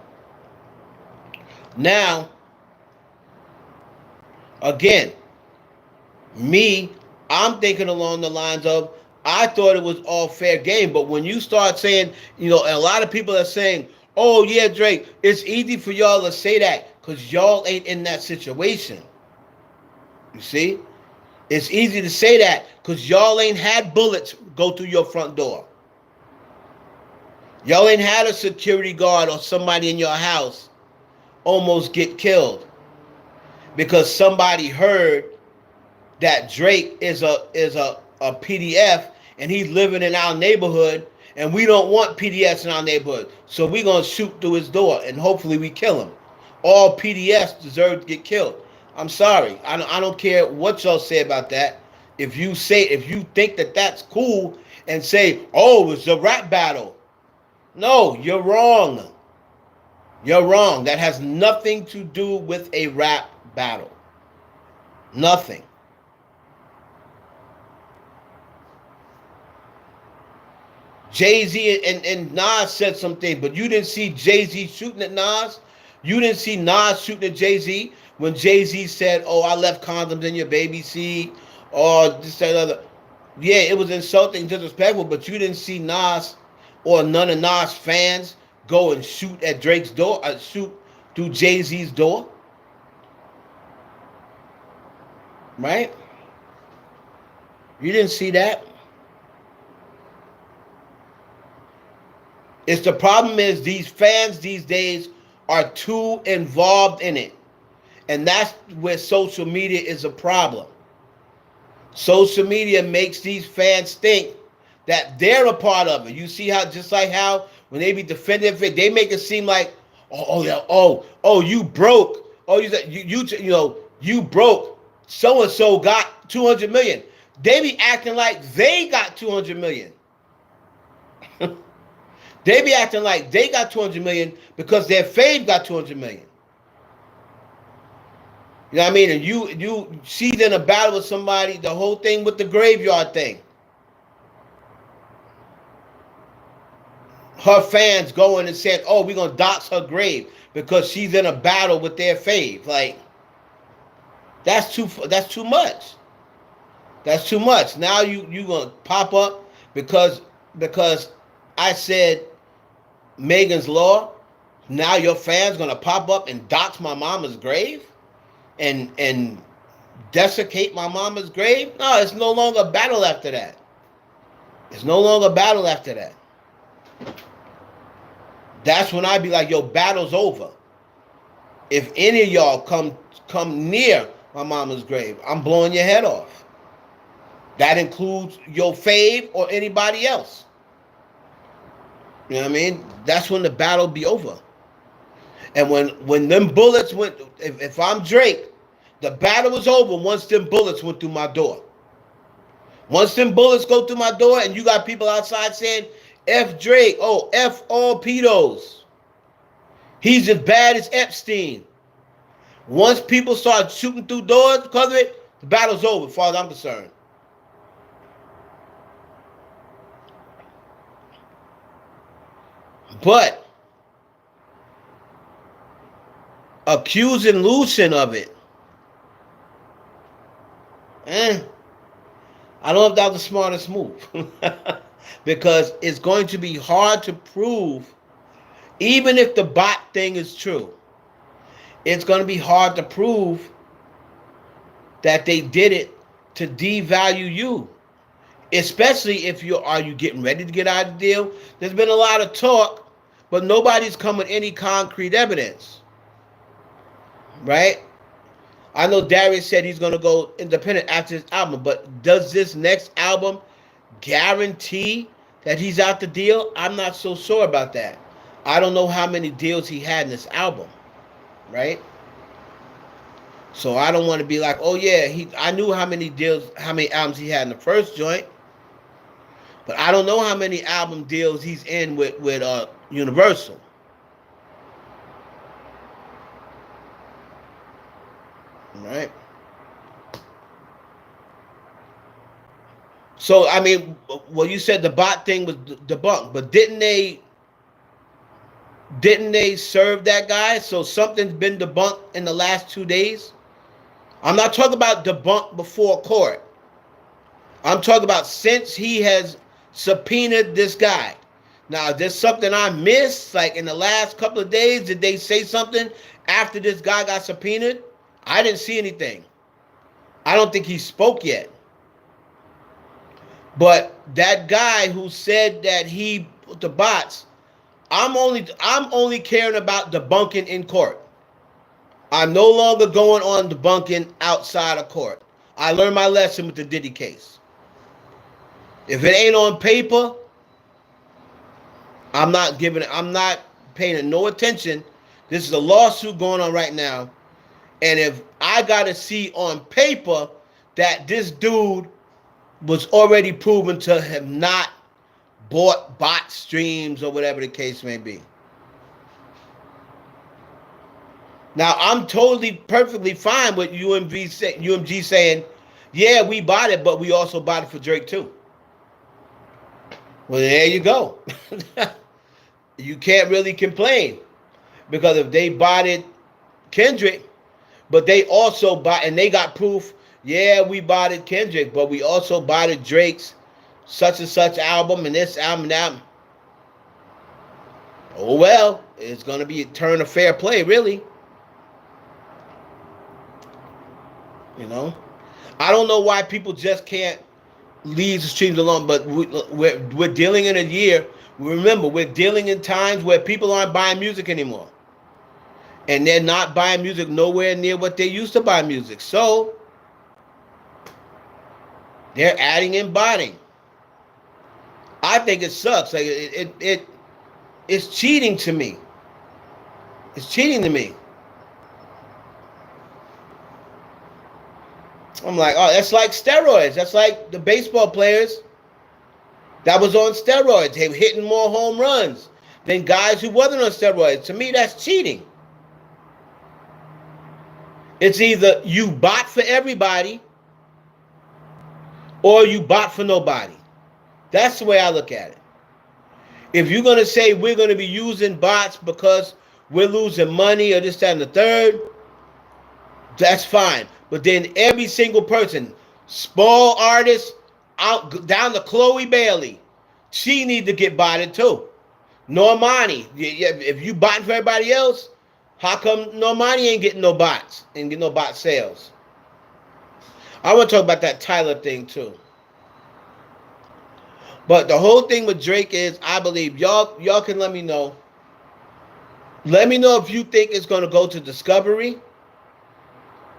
Now, again, I'm thinking along the lines of, I thought it was all fair game. But when you start saying, and a lot of people are saying, oh, yeah, Drake, it's easy for y'all to say that because y'all ain't in that situation. You see? It's easy to say that because y'all ain't had bullets go through your front door. Y'all ain't had a security guard or somebody in your house almost get killed because somebody heard that Drake is a PDF and he's living in our neighborhood and we don't want PDFs in our neighborhood. So we're going to shoot through his door and hopefully we kill him. All PDFs deserve to get killed. I'm sorry. I don't care what y'all say about that. If you think that that's cool and say, oh, it's a rap battle. No, you're wrong. You're wrong. That has nothing to do with a rap battle. Nothing. Jay-Z and Nas said something, but you didn't see Jay-Z shooting at Nas. You didn't see Nas shooting at Jay-Z when Jay-Z said, oh, I left condoms in your baby seat, or this, that, other. Yeah, it was insulting, disrespectful, but you didn't see Nas or none of Nas fans go and shoot at Drake's door, shoot through Jay-Z's door. Right? You didn't see that. It's the problem is these fans these days are too involved in it. And that's where social media is a problem. Social media makes these fans think that they're a part of it. You see how, just like how when they be defending it, they make it seem like, you broke. Oh, you broke. So and so got 200 million. They be acting like they got 200 million. They be acting like they got 200 million because their fave got 200 million. You know what I mean? And you she's in a battle with somebody, the whole thing with the graveyard thing. Her fans going and saying, oh, we're going to dox her grave because she's in a battle with their fave. Like, that's too much. That's too much. Now you going to pop up because I said Megan's Law. Now your fans going to pop up and dox my mama's grave and desiccate my mama's grave? No, it's no longer a battle after that. It's no longer a battle after that. That's when I be like, yo, battle's over. If any of y'all come near my mama's grave, I'm blowing your head off. That includes your fave or anybody else. You know what I mean? That's when the battle be over. And when them bullets went, if I'm Drake, the battle was over once them bullets went through my door. Once them bullets go through my door and you got people outside saying, F Drake, oh, F all pedos. He's as bad as Epstein. Once people start shooting through doors because of it, the battle's over as far as I'm concerned. But accusing Lucian of it, I don't know if that was the smartest move. Because it's going to be hard to prove, even if the bot thing is true, it's going to be hard to prove that they did it to devalue you. Especially if are you getting ready to get out of the deal? There's been a lot of talk, but nobody's come with any concrete evidence. Right? I know Darius said he's going to go independent after this album, but does this next album guarantee that he's out the deal? I'm not so sure about that. I don't know how many deals he had in this album, right? So I don't want to be like, oh yeah, I knew how many albums he had in the first joint, but I don't know how many album deals he's in with Universal. Right? So, I mean, well, you said the bot thing was debunked, but didn't they Didn't they serve that guy? So something's been debunked in the last 2 days. I'm not talking about debunked before court. I'm talking about since he has subpoenaed this guy. Now, is there something I missed? Like in the last couple of days, did they say something after this guy got subpoenaed? I didn't see anything. I don't think he spoke yet. But that guy who said that he put the bots, I'm only caring about debunking in court. I'm no longer going on debunking outside of court. I learned my lesson with the Diddy case. If it ain't on paper, I'm not paying no attention. This is a lawsuit going on right now. And if I got to see on paper that this dude was already proven to have not bought bot streams or whatever the case may be. Now, I'm totally, perfectly fine with UMG saying, yeah, we bought it, but we also bought it for Drake too. Well, there you go. You can't really complain. Because if they bought it Kendrick, but they also bought, and they got proof, yeah, we bought it Kendrick, but we also bought it Drake's such and such album and this album and that. Oh, well, it's going to be a turn of fair play, really. You know? I don't know why people just can't leave the streams alone, but we're dealing in a year. Remember, we're dealing in times where people aren't buying music anymore. And they're not buying music nowhere near what they used to buy music. So, they're adding and botting. I think it sucks. Like it's cheating to me. It's cheating to me. I'm like, oh, that's like steroids. That's like the baseball players that was on steroids. They were hitting more home runs than guys who wasn't on steroids. To me, that's cheating. It's either you bot for everybody or you bot for nobody. That's the way I look at it. If you're going to say we're going to be using bots because we're losing money or this, that, and the third, that's fine. But then every single person, small artist, out down to Chloe Bailey, she need to get botted too. Normani, if you botting for everybody else, how come Normani ain't getting no bots and get no bot sales? I want to talk about that Tyler thing too. But the whole thing with Drake is, I believe, y'all can let me know. Let me know if you think it's going to go to Discovery.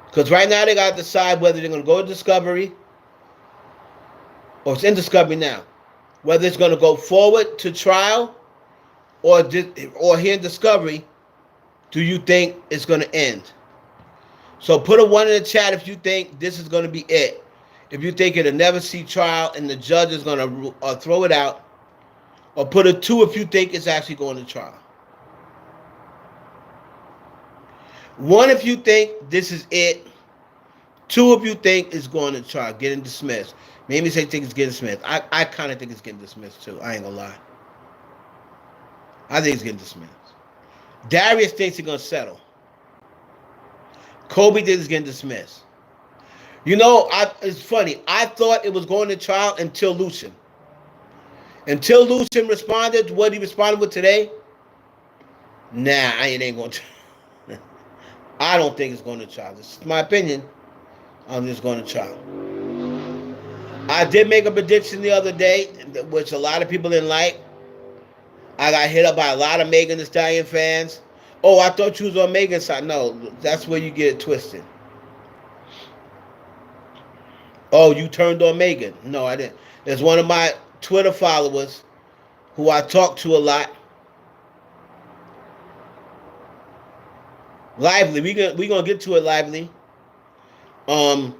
Because right now they got to decide whether they're going to go to Discovery, or it's in Discovery now, whether it's going to go forward to trial or here in Discovery. Do you think it's going to end? So put a 1 in the chat if you think this is going to be it. If you think it'll never see trial and the judge is going to throw it out. Or put a 2 if you think it's actually going to trial. 1 if you think this is it. 2 if you think it's going to trial, getting dismissed. Maybe say think it's getting dismissed. I kind of think it's getting dismissed too. I ain't going to lie. I think it's getting dismissed. Darius thinks he's going to settle. Kobe thinks it's getting dismissed. You know, it's funny. I thought it was going to trial until Lucian. Until Lucian responded to what he responded with today. Nah, it ain't going to. I don't think it's going to trial. This is my opinion. I'm just going to trial. I did make a prediction the other day, which a lot of people didn't like. I got hit up by a lot of Megan Thee Stallion fans. Oh, I thought you was on Megan's side. No, that's where you get it twisted. Oh, you turned on Megan. No, I didn't. There's one of my Twitter followers who I talk to a lot. Lively. We gonna get to it, Lively. We're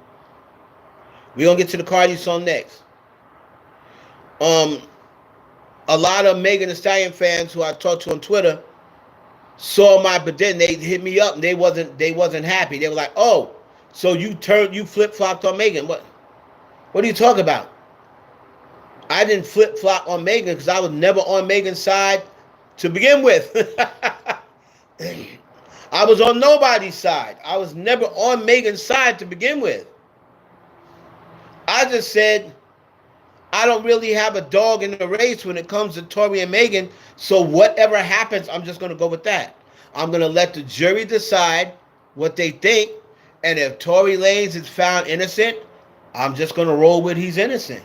gonna get to the Cardi song next. A lot of Megan Thee Stallion fans who I talked to on Twitter saw my, but then they hit me up and they wasn't happy. They were like, "Oh, so you flip-flopped on Megan? What are you talking about? I didn't flip-flop on Megan because I was never on Megan's side to begin with. I was on nobody's side. I was never on Megan's side to begin with. I just said, I don't really have a dog in the race when it comes to Tory and Megan, so whatever happens, I'm just going to go with that. I'm going to let the jury decide what they think, and if Tory Lanez is found innocent, I'm just going to roll with he's innocent.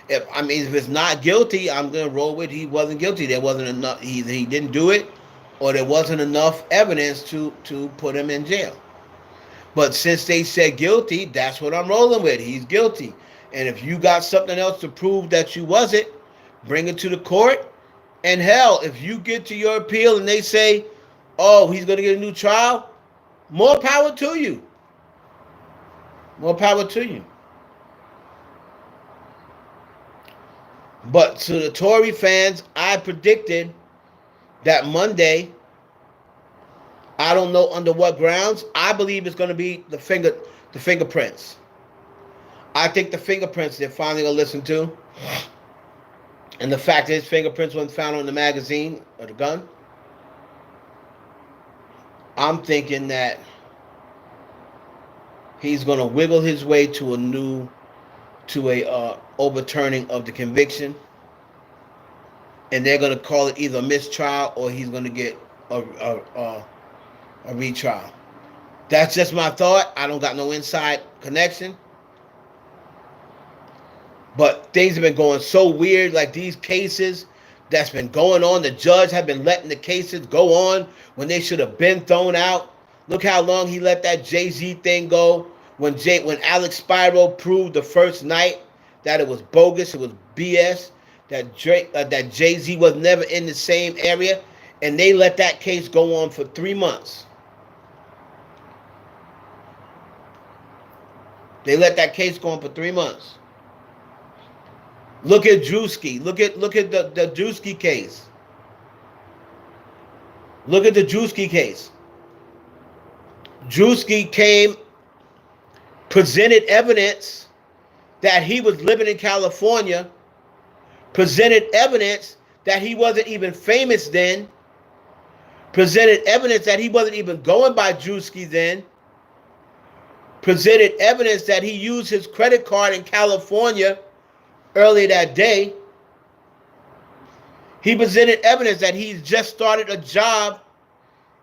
If it's not guilty, I'm going to roll with he wasn't guilty. There wasn't enough, either he didn't do it, or there wasn't enough evidence to put him in jail. But since they said guilty, that's what I'm rolling with. He's guilty. And if you got something else to prove that you wasn't, bring it to the court. And hell, if you get to your appeal and they say, oh, he's going to get a new trial, more power to you. More power to you. But to the Tory fans, I predicted that Monday, I don't know under what grounds, I believe it's going to be the fingerprints. I think the fingerprints they're finally going to listen to. And the fact that his fingerprints weren't found on the magazine or the gun. I'm thinking that he's going to wiggle his way to a overturning of the conviction. And they're going to call it either a mistrial or he's going to get a retrial. That's just my thought. I don't got no inside connection. But things have been going so weird, like these cases that's been going on. The judge have been letting the cases go on when they should have been thrown out. Look how long he let that Jay-Z thing go. When Alex Spiro proved the first night that it was bogus, it was BS, that Jay-Z was never in the same area, and they let that case go on for 3 months. They let that case go on for 3 months. Look at Drewski. Look at the Drewski case. Look at the Drewski case. Drewski came, presented evidence that he was living in California, presented evidence that he wasn't even famous then, presented evidence that he wasn't even going by Drewski then, presented evidence that he used his credit card in California earlier that day. He presented evidence that he's just started a job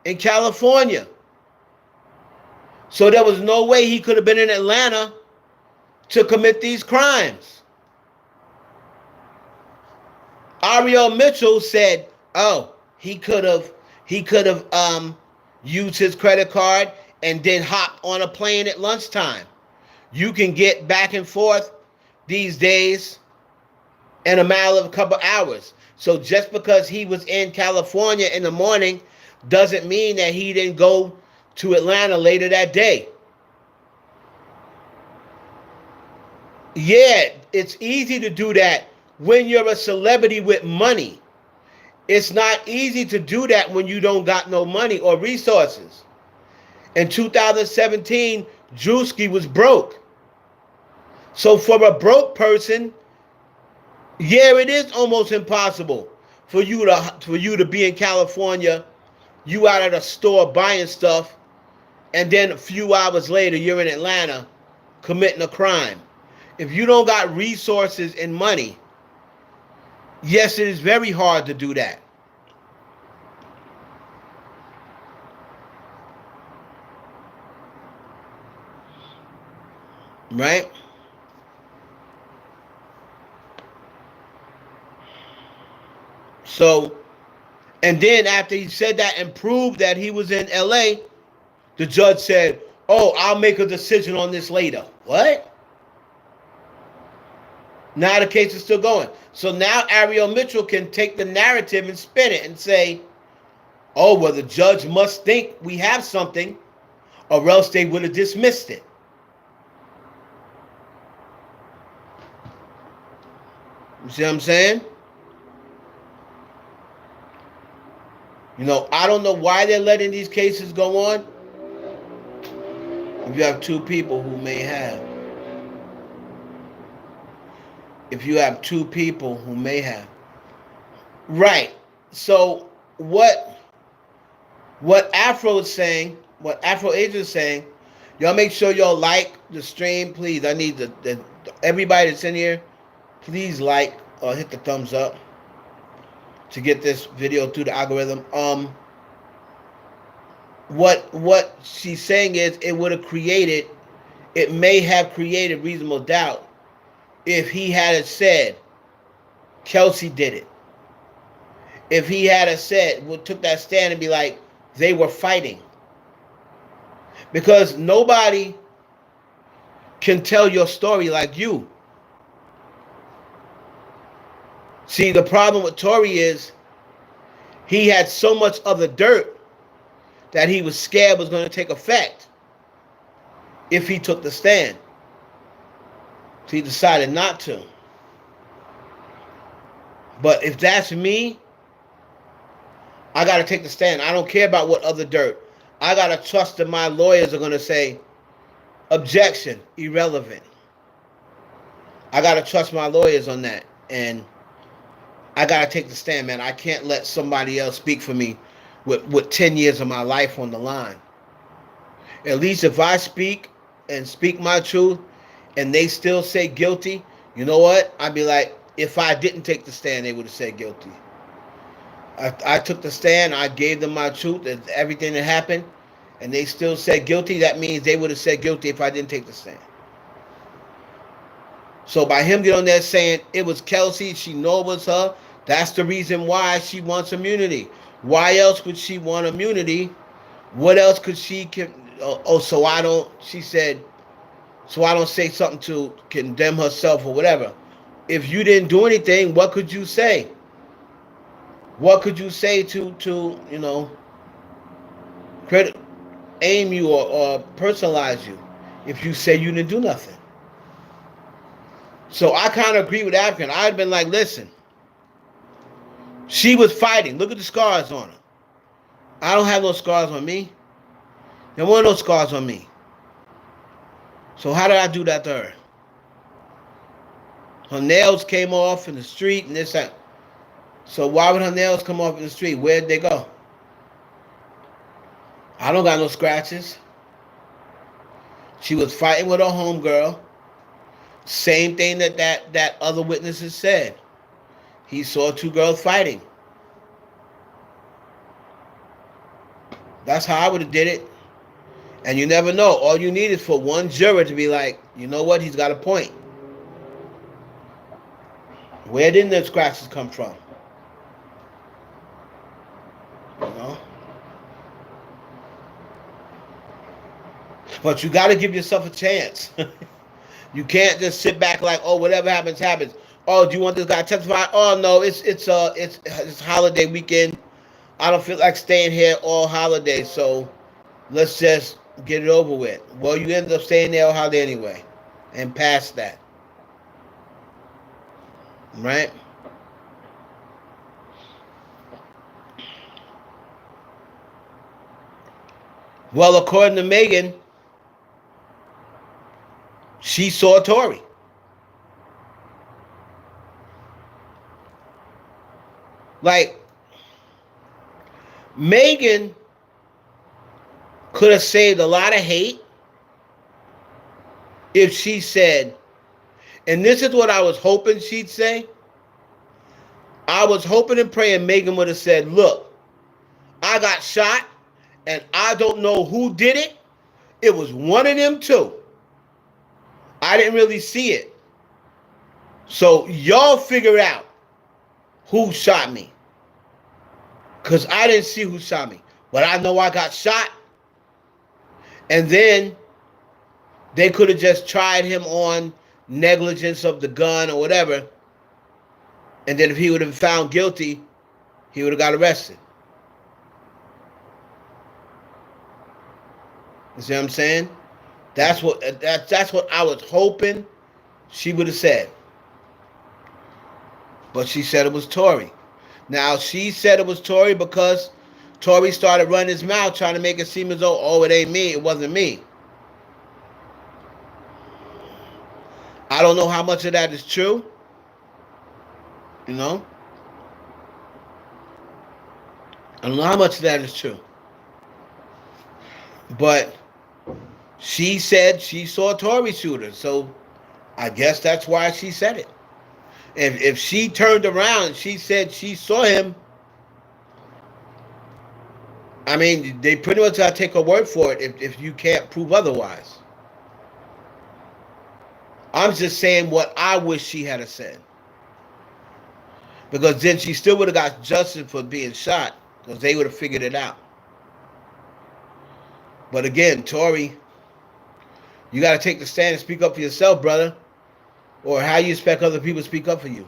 in California. So there was no way he could have been in Atlanta to commit these crimes. Ariel Mitchell said, oh, he could have used his credit card and then hopped on a plane at lunchtime. You can get back and forth these days in a matter of a couple hours. So just because he was in California in the morning doesn't mean that he didn't go to Atlanta later that day. Yeah, it's easy to do that when you're a celebrity with money. It's not easy to do that when you don't got no money or resources. In 2017, Drewski was broke. So for a broke person, yeah, it is almost impossible for you to be in California, you out at a store buying stuff, and then a few hours later you're in Atlanta committing a crime. If you don't got resources and money, yes, it is very hard to do that. Right? So, and then after he said that and proved that he was in LA, the judge said, oh, I'll make a decision on this later. What? Now the case is still going. So now Ariel Mitchell can take the narrative and spin it and say, oh, well, the judge must think we have something, or else they would have dismissed it. You see what I'm saying? You know, I don't know why they're letting these cases go on. If you have two people who may have. If you have two people who may have. Right. So what Afro is saying, what Afro Agent is saying, y'all make sure y'all like the stream, please. I need the everybody that's in here, please like or hit the thumbs up to get this video through the algorithm. What she's saying is it may have created reasonable doubt if he had said Kelsey did it. If he had said, took that stand and be like, they were fighting. Because nobody can tell your story like you. See, the problem with Tory is he had so much other dirt that he was scared was going to take effect if he took the stand. So he decided not to. But if that's me, I got to take the stand. I don't care about what other dirt. I got to trust that my lawyers are going to say, objection, irrelevant. I got to trust my lawyers on that. And I got to take the stand, man. I can't let somebody else speak for me with 10 years of my life on the line. At least if I speak and speak my truth and they still say guilty, you know what? I'd be like, if I didn't take the stand, they would have said guilty. I took the stand. I gave them my truth and everything that happened, and they still said guilty. That means they would have said guilty if I didn't take the stand. So by him getting on there saying it was Kelsey, she know it was her, that's the reason why she wants immunity. Why else would she want immunity? What else could she... so I don't... She said, so I don't say something to condemn herself or whatever. If you didn't do anything, what could you say? What could you say to you know, aim you or personalize you if you say you didn't do nothing? So I kind of agree with African. I'd been like, listen, she was fighting. Look at the scars on her. I don't have no scars on me. There weren't no scars on me. So how did I do that to her? Her nails came off in the street and this, that. So why would her nails come off in the street? Where'd they go? I don't got no scratches. She was fighting with her homegirl. Same thing that other witnesses said. He saw two girls fighting. That's how I would have did it. And you never know. All you need is for one juror to be like, you know what? He's got a point. Where did the scratches come from? You know? But you got to give yourself a chance. You can't just sit back like, oh, whatever happens, happens. Oh, do you want this guy to testify? Oh no, it's holiday weekend. I don't feel like staying here all holiday, so let's just get it over with. Well, you ended up staying there all holiday anyway, and past that, right? Well, according to Megan, she saw Tory. Like, Megan could have saved a lot of hate if she said, and this is what I was hoping she'd say. I was hoping and praying Megan would have said, look, I got shot and I don't know who did it. It was one of them two. I didn't really see it. So y'all figure out who shot me. Because I didn't see who shot me. But I know I got shot. And then they could have just tried him on negligence of the gun or whatever. And then if he would have been found guilty, he would have got arrested. You see what I'm saying? That's what I was hoping she would have said. But she said it was Tory. Now, she said it was Tory because Tory started running his mouth trying to make it seem as though, oh, it ain't me, it wasn't me. I don't know how much of that is true. You know? I don't know how much of that is true. But she said she saw Tory shoot her, so I guess that's why she said it. If she turned around and she said she saw him, I mean, they pretty much gotta take her word for it if you can't prove otherwise. I'm just saying what I wish she had said. Because then she still would have got justice for being shot, because they would have figured it out. But again, Tory, you got to take the stand and speak up for yourself, brother. Or how you expect other people to speak up for you.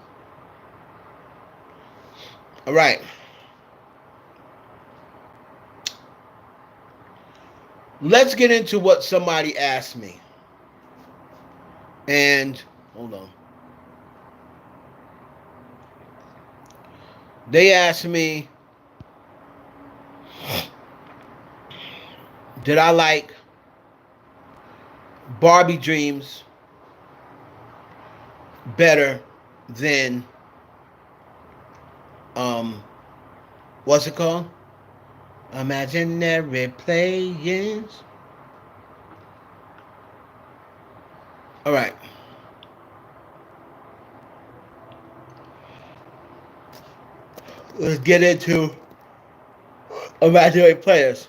All right. Let's get into what somebody asked me. And, hold on. They asked me, did I like Barbie Dreams better than, what's it called? Imaginary Playerz. All right. Let's get into Imaginary Playerz.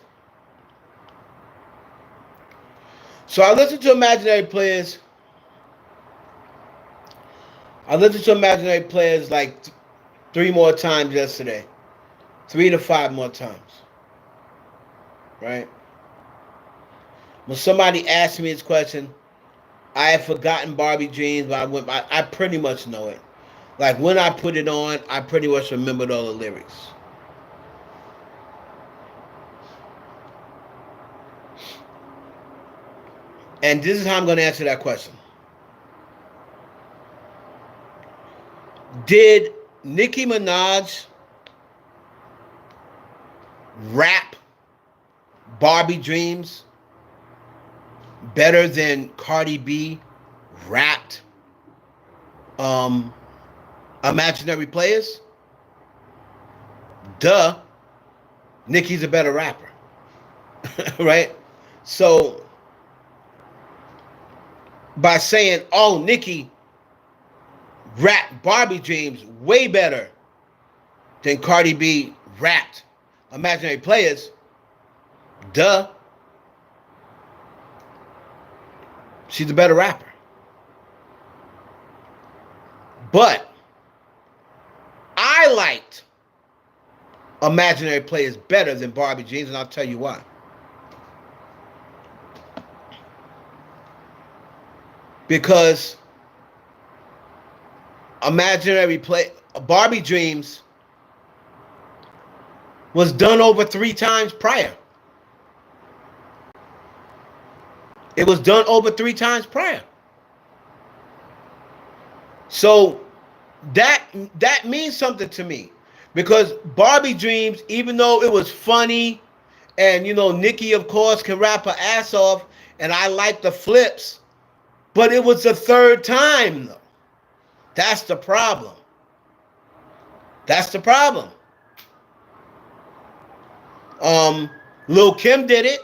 So I listened to Imaginary Playerz. I listened to Imaginary Playerz like 3 more times yesterday. 3 to 5 more times. Right? When somebody asked me this question, I had forgotten Barbie Dreams, but I pretty much know it. Like when I put it on, I pretty much remembered all the lyrics. And this is how I'm going to answer that question. Did Nicki Minaj rap Barbie Dreams better than Cardi B rapped Imaginary Playerz? Duh. Nicki's a better rapper. Right? So, by saying, oh, Nicki rapped Barbie Dreams way better than Cardi B rapped Imaginary Playerz, duh. She's a better rapper. But I liked Imaginary Playerz better than Barbie Dreams, and I'll tell you why. Because Barbie Dreams was done over 3 times prior. It was done over 3 times prior. So that means something to me. Because Barbie Dreams, even though it was funny, and you know, Nicki of course can rap her ass off, and I like the flips, but it was the 3rd time though. That's the problem. That's the problem. Lil Kim did it.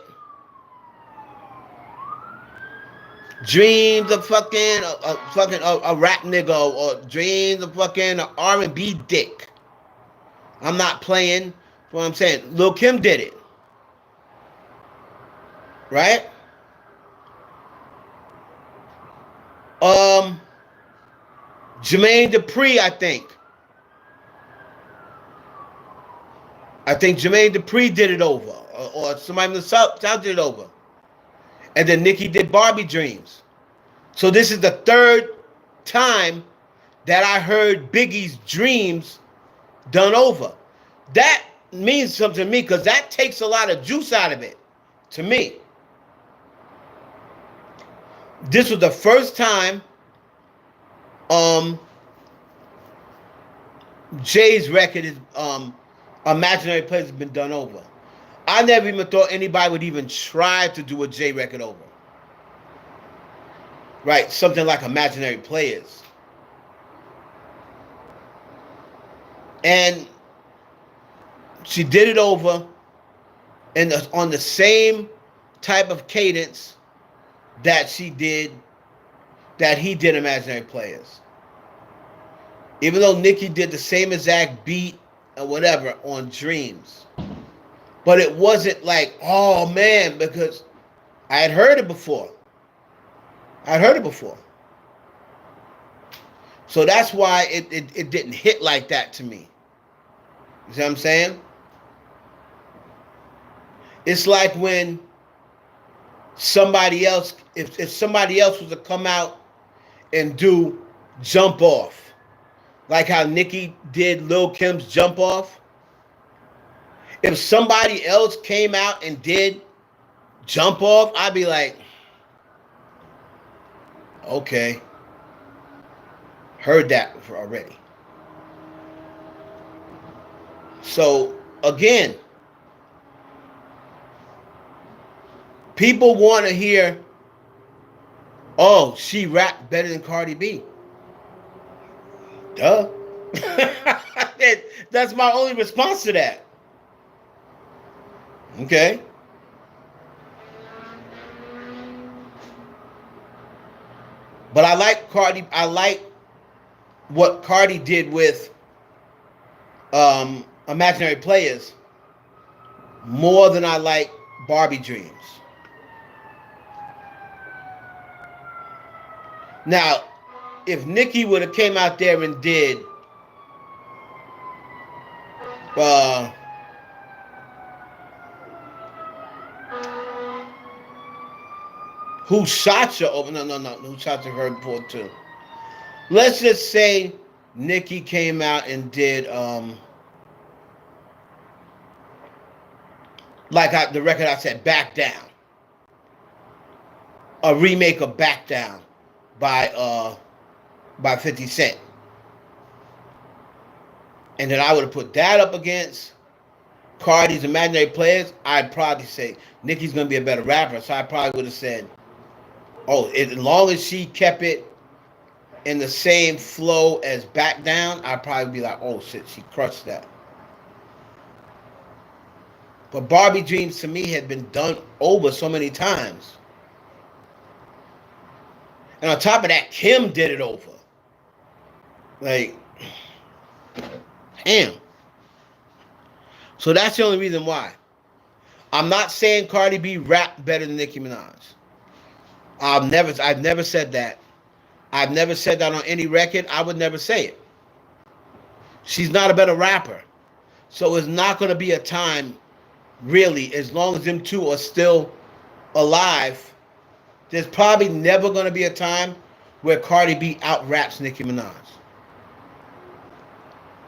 Dreams of fucking a rap nigga, or dreams of fucking an R&B dick. I'm not playing. What I'm saying, Lil Kim did it, right? Jermaine Dupri, I think Jermaine Dupri did it over, or somebody in the South did it over. And then Nicki did Barbie Dreams. So this is the 3rd time that I heard Biggie's Dreams done over. That means something to me, because that takes a lot of juice out of it, to me. This was the first time Jay's record is Imaginary Playerz has been done over. I never even thought anybody would even try to do a Jay record over. Right, something like Imaginary Playerz. And She did it over on the same type of cadence that he did Imaginary Playerz. Even though Nicki did the same exact beat and whatever on Dreams. But it wasn't like, oh man, because I had heard it before. So that's why it didn't hit like that to me. You see what I'm saying? It's like when somebody else, if somebody else was to come out and do Jump Off, like how Nicki did Lil Kim's Jump Off. If somebody else came out and did Jump Off, I'd be like, okay, heard that already. So again, people want to hear, oh, she rapped better than Cardi B. Duh. That's my only response to that. Okay. But I like Cardi. I like what Cardi did with Imaginary Playerz more than I like Barbie Dreams. Now, if Nicki would have came out there and did Who Shot You over, no, Who Shot You heard before too. Let's just say Nicki came out and did the record I said, Back Down. A remake of Back Down by 50 Cent. And then I would have put that up against Cardi's Imaginary Playerz. I'd probably say Nicki's going to be a better rapper. So I probably would have said, oh, as long as she kept it in the same flow as Back Down, I'd probably be like, oh shit, she crushed that. But Barbie Dreams to me had been done over so many times. And on top of that, Kim did it over. Like, damn. So that's the only reason why. I'm not saying Cardi B rap better than Nicki Minaj. I've never said that. I've never said that on any record. I would never say it. She's not a better rapper. So it's not going to be a time, really, as long as them two are still alive, there's probably never going to be a time where Cardi B out-raps Nicki Minaj.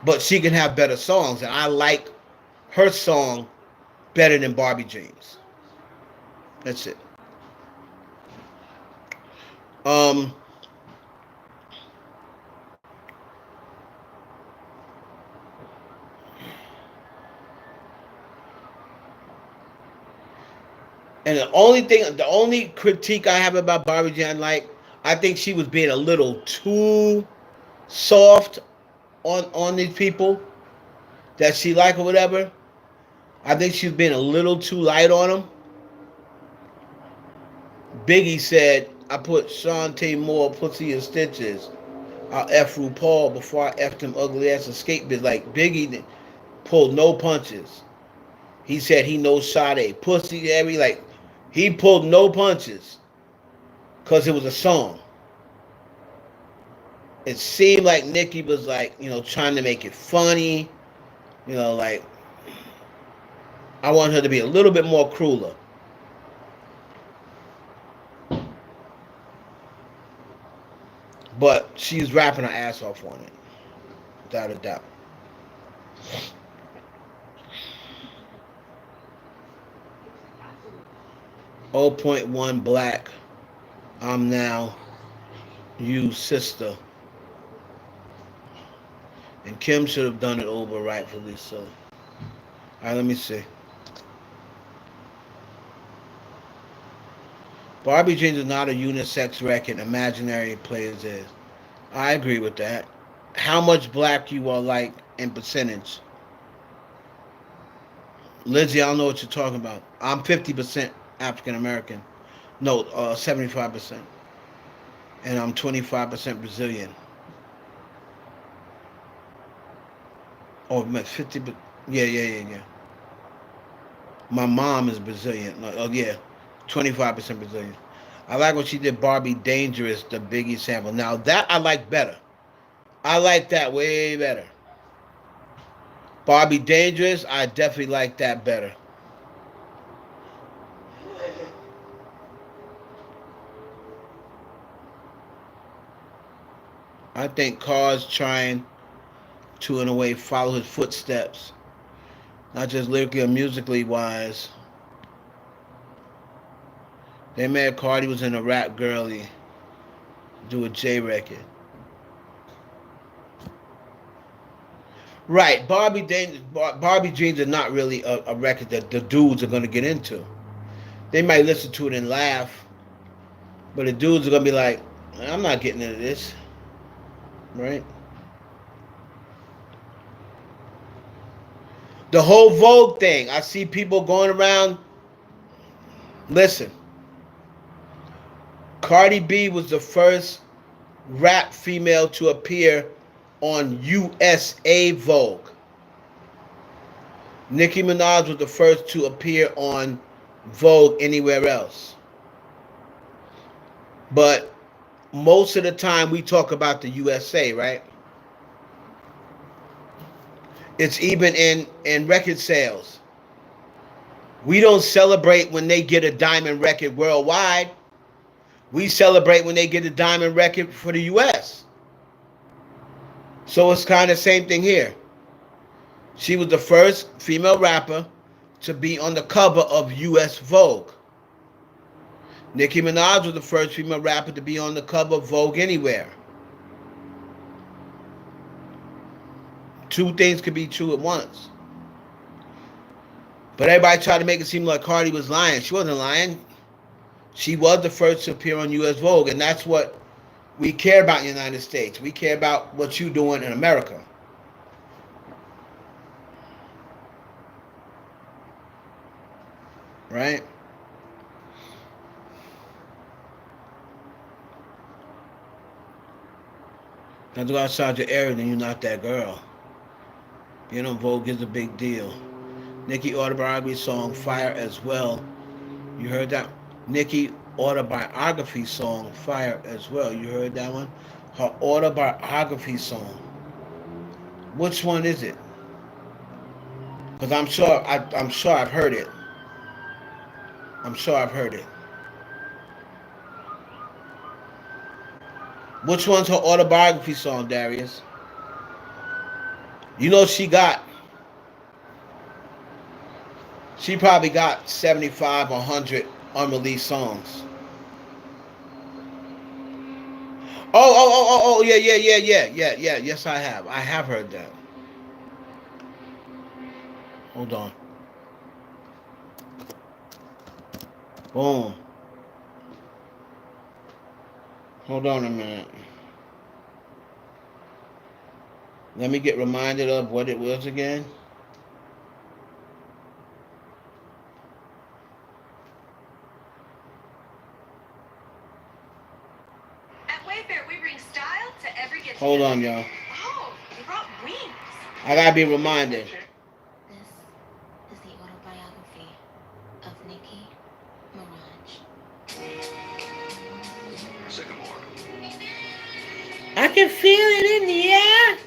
But she can have better songs, and I like her song better than Barbie Dreams. That's it. And the only critique I have about Barbie Jean, I think she was being a little too soft on these people that she like or whatever. I think she's been a little too light on them. Biggie said, I put Shantae Moore pussy in stitches. I'll F RuPaul before I F them ugly ass escape biz. Like, Biggie pulled no punches. He said he knows Sade. Pussy, he pulled no punches because it was a song. It seemed like Nicki was trying to make it funny. I want her to be a little bit more crueler. But she's rapping her ass off on it. Without a doubt. .1 black. I'm now you sister. And Kim should have done it over rightfully so. Alright, let me see. Barbie Jeans is not a unisex record. Imaginary Playerz is. I agree with that. How much black you are like in percentage? Lizzie, I don't know what you're talking about. I'm 50% African American. No, 75%. And I'm 25% Brazilian. Oh, 50. Yeah. My mom is Brazilian. Oh, yeah. 25% Brazilian. I like when she did Barbie Dangerous, the Biggie sample. Now, that I like better. I like that way better. Barbie Dangerous, I definitely like that better. I think Car's trying to, in a way, follow his footsteps. Not just lyrically or musically wise. They mad Cardi was in a rap girly, do a J record. Right, Barbie Dreams are not really a record that the dudes are gonna get into. They might listen to it and laugh, but the dudes are gonna be like, I'm not getting into this, right? The whole Vogue thing, I see people going around. Listen, Cardi B was the first rap female to appear on USA Vogue. Nicki Minaj was the first to appear on Vogue anywhere else. But most of the time we talk about the USA, right? It's even in record sales. We don't celebrate when they get a diamond record worldwide. We celebrate when they get a diamond record for the US. So it's kind of the same thing here. She was the first female rapper to be on the cover of US Vogue. Nicki Minaj was the first female rapper to be on the cover of Vogue anywhere. Two things could be true at once. But everybody tried to make it seem like Cardi was lying. She wasn't lying. She was the first to appear on US Vogue, and that's what we care about in the United States. We care about what you're doing in America. Right? Don't go outside your area, then you're not that girl. Being on Vogue is a big deal. Nicki autobiography song Fire as well. You heard that? Nicki autobiography song Fire as well. You heard that one? Her autobiography song. Which one is it? Because I'm sure I've heard it. I'm sure I've heard it. Which one's her autobiography song, Darius? You know she probably got 75 or 100 unreleased songs. Oh, yeah. Yes, I have. I have heard that. Hold on. Boom. Hold on a minute. Let me get reminded of what it was again. At Wayfair, we bring style to every get. Hold on, y'all. Oh, you brought wings. I gotta be reminded. This is the autobiography of Nicki Minaj. Sycamore. I can feel it in the air.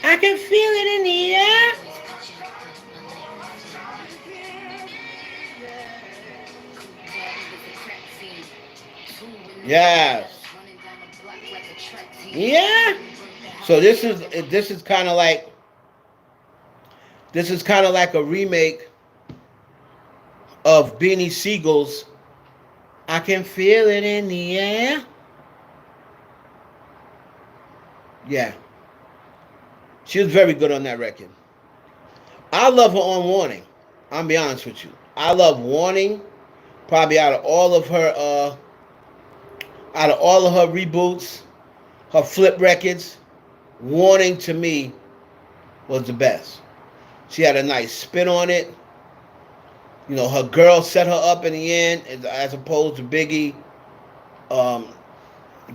I can feel it in the air. Yes. Yeah. So this is kind of like a remake of Beanie Siegel's I Can Feel It in the Air. Yeah. She was very good on that record. I love her on Warning. I'll be honest with you. I love Warning. Probably out of all of her reboots, her flip records, Warning to me was the best. She had a nice spin on it. You know, her girl set her up in the end, as opposed to Biggie um,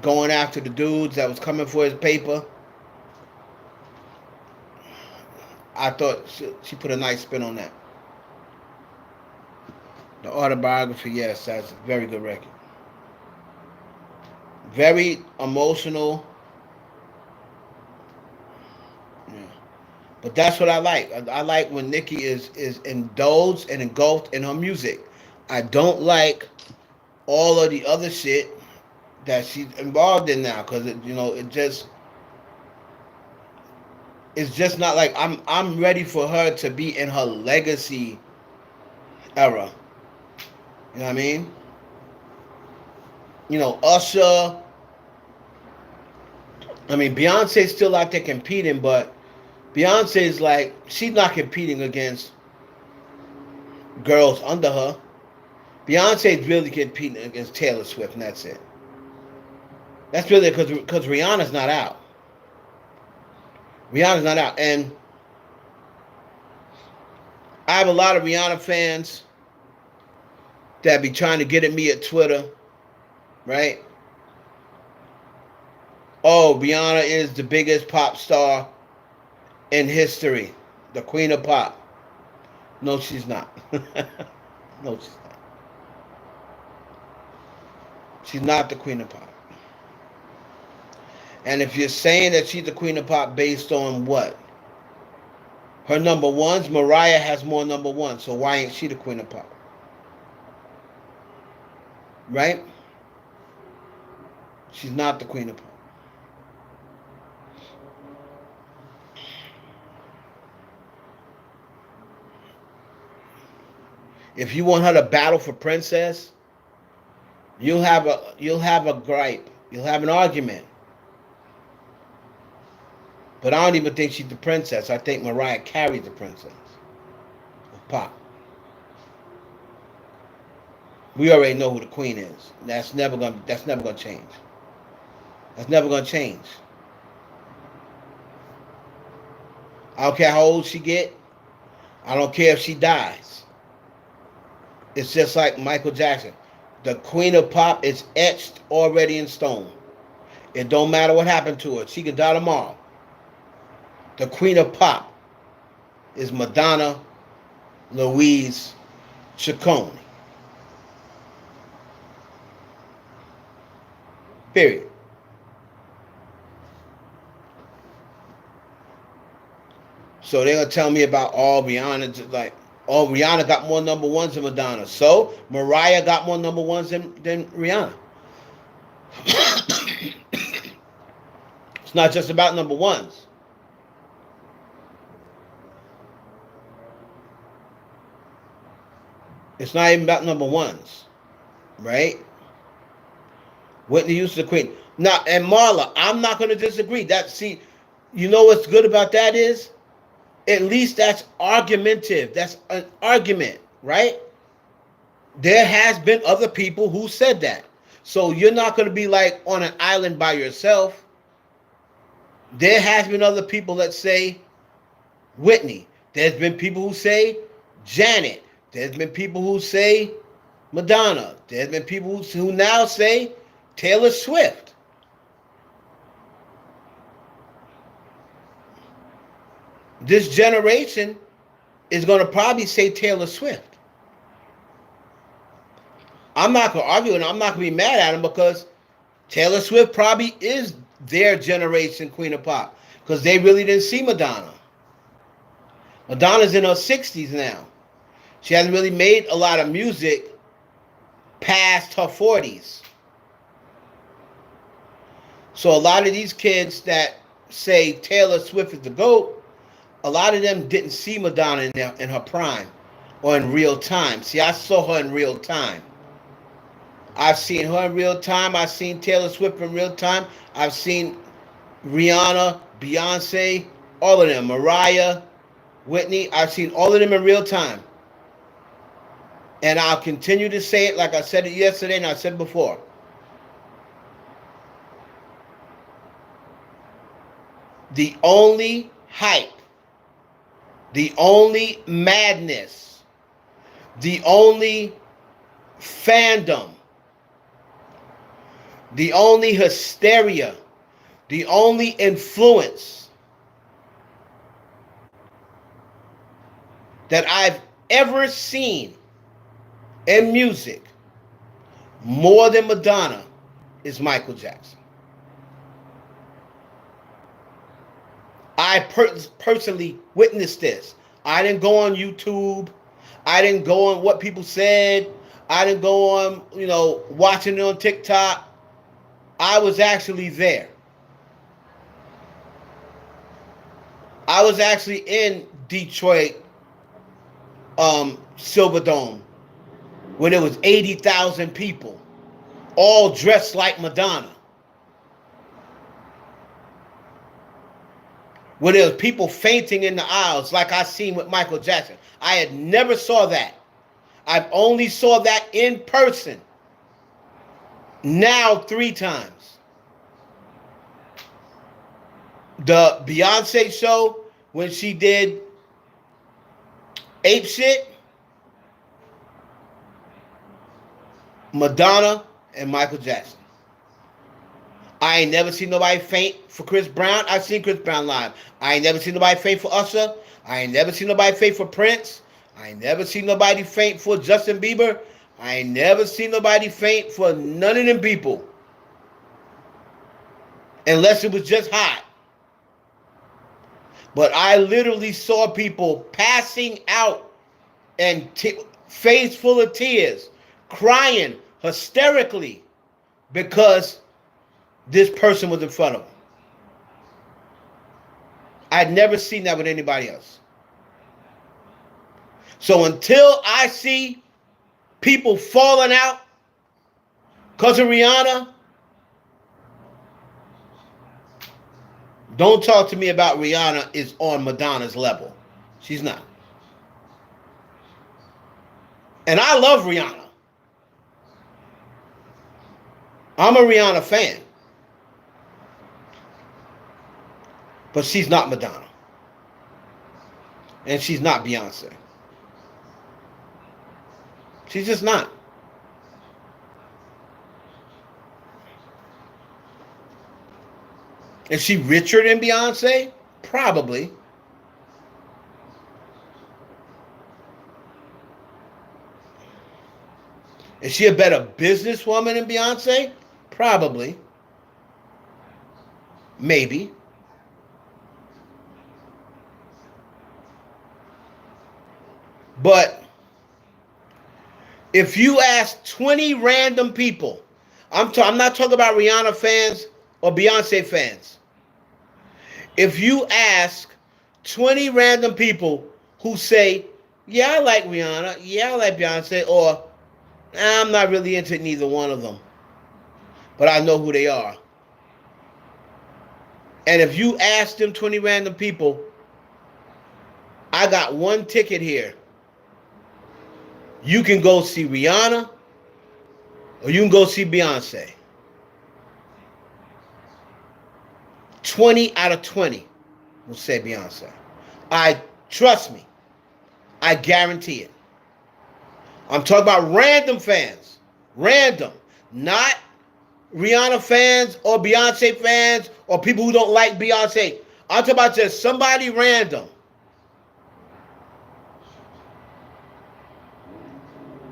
going after the dudes that was coming for his paper. I thought she put a nice spin on that. The autobiography, yes, that's a very good record. Very emotional. Yeah. But that's what I like. I like when Nicki is indulged and engulfed in her music. I don't like all of the other shit that she's involved in now, because it's just not like I'm ready for her to be in her legacy era. You know what I mean? You know, Usher. I mean, Beyonce's still out there competing, but Beyonce's like, she's not competing against girls under her. Beyonce's really competing against Taylor Swift, and that's it. That's really because Rihanna's not out. Rihanna's not out, and I have a lot of Rihanna fans that be trying to get at me at Twitter, right? Oh, Rihanna is the biggest pop star in history, the queen of pop. No, she's not. No, she's not. She's not the queen of pop. And if you're saying that she's the queen of pop based on what? Her number ones, Mariah has more number ones, so why ain't she the queen of pop? Right? She's not the queen of pop. If you want her to battle for princess, you'll have a gripe. You'll have an argument. But I don't even think she's the princess. I think Mariah carries the princess of pop. We already know who the queen is. That's never gonna change. That's never gonna change. I don't care how old she get. I don't care if she dies. It's just like Michael Jackson. The queen of pop is etched already in stone. It don't matter what happened to her. She can die tomorrow. The queen of pop is Madonna Louise Ciccone. Period. So they're gonna tell me about all Rihanna, like, oh, Rihanna got more number ones than Madonna. So Mariah got more number ones than Rihanna. It's not just about number ones. It's not even about number ones, right? Whitney Houston, the queen. Now, and Marla, I'm not going to disagree. You know what's good about that is, at least that's argumentative. That's an argument, right? There has been other people who said that. So you're not going to be like on an island by yourself. There has been other people that say Whitney. There's been people who say Janet. There's been people who say Madonna. There's been people who now say Taylor Swift. This generation is going to probably say Taylor Swift. I'm not going to argue and I'm not going to be mad at them, because Taylor Swift probably is their generation queen of pop, because they really didn't see Madonna. Madonna's in her 60s now. She hasn't really made a lot of music past her 40s. So a lot of these kids that say Taylor Swift is the GOAT, a lot of them didn't see Madonna in her prime or in real time. See, I saw her in real time. I've seen her in real time. I've seen Taylor Swift in real time. I've seen Rihanna, Beyonce, all of them, Mariah, Whitney. I've seen all of them in real time. And I'll continue to say it like I said it yesterday and I said it before. The only hype the only madness, the only fandom, the only hysteria, the only influence that I've ever seen in music more than Madonna is Michael Jackson. I personally witnessed this. I didn't go on YouTube. I didn't go on what people said. I didn't go on, watching it on TikTok. I was actually there. I was actually in Detroit, Silverdome, when there was 80,000 people, all dressed like Madonna. Where there was people fainting in the aisles like I seen with Michael Jackson. I had never saw that. I've only saw that in person now 3 times. The Beyonce show when she did Ape Shit, Madonna and Michael Jackson. I ain't never seen nobody faint for Chris Brown. I've seen Chris Brown live. I ain't never seen nobody faint for Usher. I ain't never seen nobody faint for Prince. I ain't never seen nobody faint for Justin Bieber. I ain't never seen nobody faint for none of them people. Unless it was just hot. But I literally saw people passing out and face full of tears, crying hysterically because this person was in front of them. I'd never seen that with anybody else. So until I see people falling out because of Rihanna, don't talk to me about Rihanna is on Madonna's level. She's not. And I love Rihanna. I'm a Rihanna fan. But she's not Madonna. And she's not Beyonce. She's just not. Is she richer than Beyonce? Probably. Is she a better businesswoman than Beyonce? Probably. Maybe. But if you ask 20 random people, I'm not talking about Rihanna fans or Beyonce fans. If you ask 20 random people who say, yeah, I like Rihanna, yeah, I like Beyonce, or I'm not really into neither one of them, but I know who they are. And if you ask them 20 random people, I got one ticket here. You can go see Rihanna or you can go see Beyonce. 20 out of 20 will say Beyonce. Trust me. I guarantee it. I'm talking about random fans. Random. Not Rihanna fans or Beyonce fans or people who don't like Beyonce. I'm talking about just somebody random.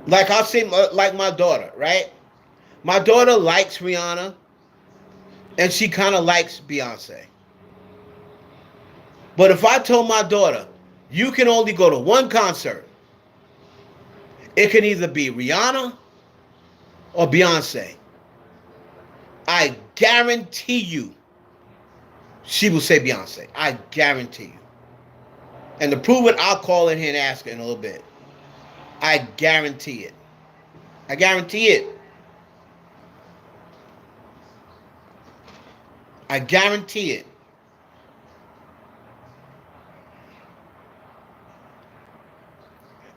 Like I'll say, like my daughter, right? My daughter likes Rihanna, and she kind of likes Beyonce. But if I told my daughter, you can only go to one concert, it can either be Rihanna or Beyonce. I guarantee you, she will say Beyonce. I guarantee you. And to prove it, I'll call in here and ask her in a little bit. I guarantee it. I guarantee it. I guarantee it.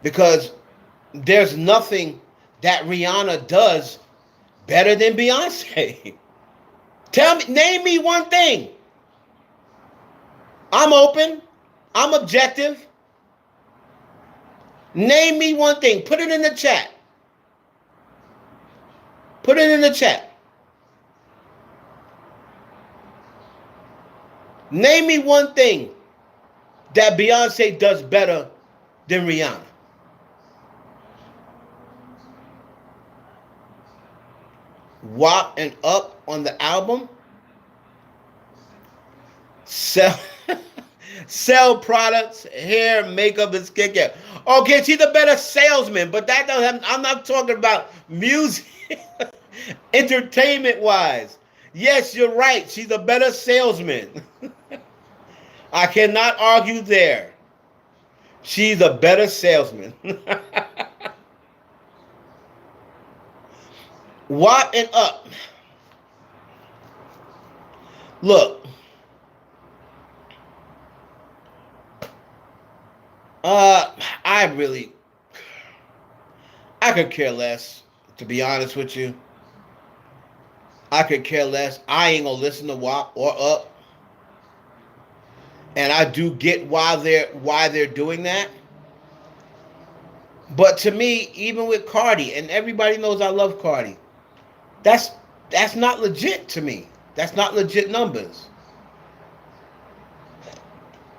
Because there's nothing that Rihanna does better than Beyonce. Name me one thing. I'm open. I'm objective. Name me one thing. Put it in the chat. Put it in the chat. Name me one thing that Beyonce does better than Rihanna. WAP and Up on the album. Sell products, hair, makeup, and skincare. Okay, she's a better salesman, but that doesn't. I'm not talking about music, entertainment wise. Yes, you're right. She's a better salesman. I cannot argue there. She's a better salesman. WAP and Up. Look. I could care less, to be honest with you. I could care less. I ain't gonna listen to WAP or Up. And I do get why they're doing that. But to me, even with Cardi, and everybody knows I love Cardi, that's not legit to me. That's not legit numbers.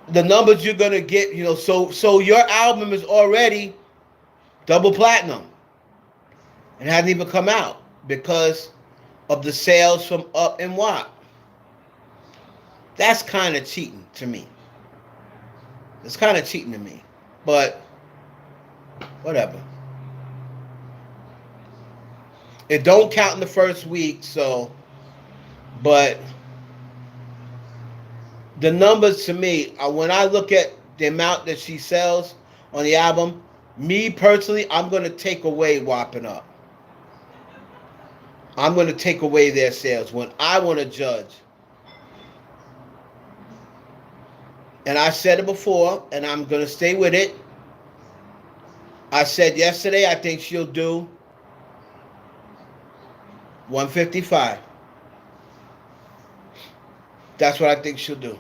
The numbers you're gonna get, so your album is already double platinum and hasn't even come out because of the sales from Up and WAP. That's kind of cheating to me. It's kind of cheating to me, but whatever. It don't count in the first week, so, but the numbers to me, when I look at the amount that she sells on the album, me personally, I'm going to take away WAP and Up. I'm going to take away their sales when I want to judge. And I said it before, and I'm going to stay with it. I said yesterday, I think she'll do 155. That's what I think she'll do.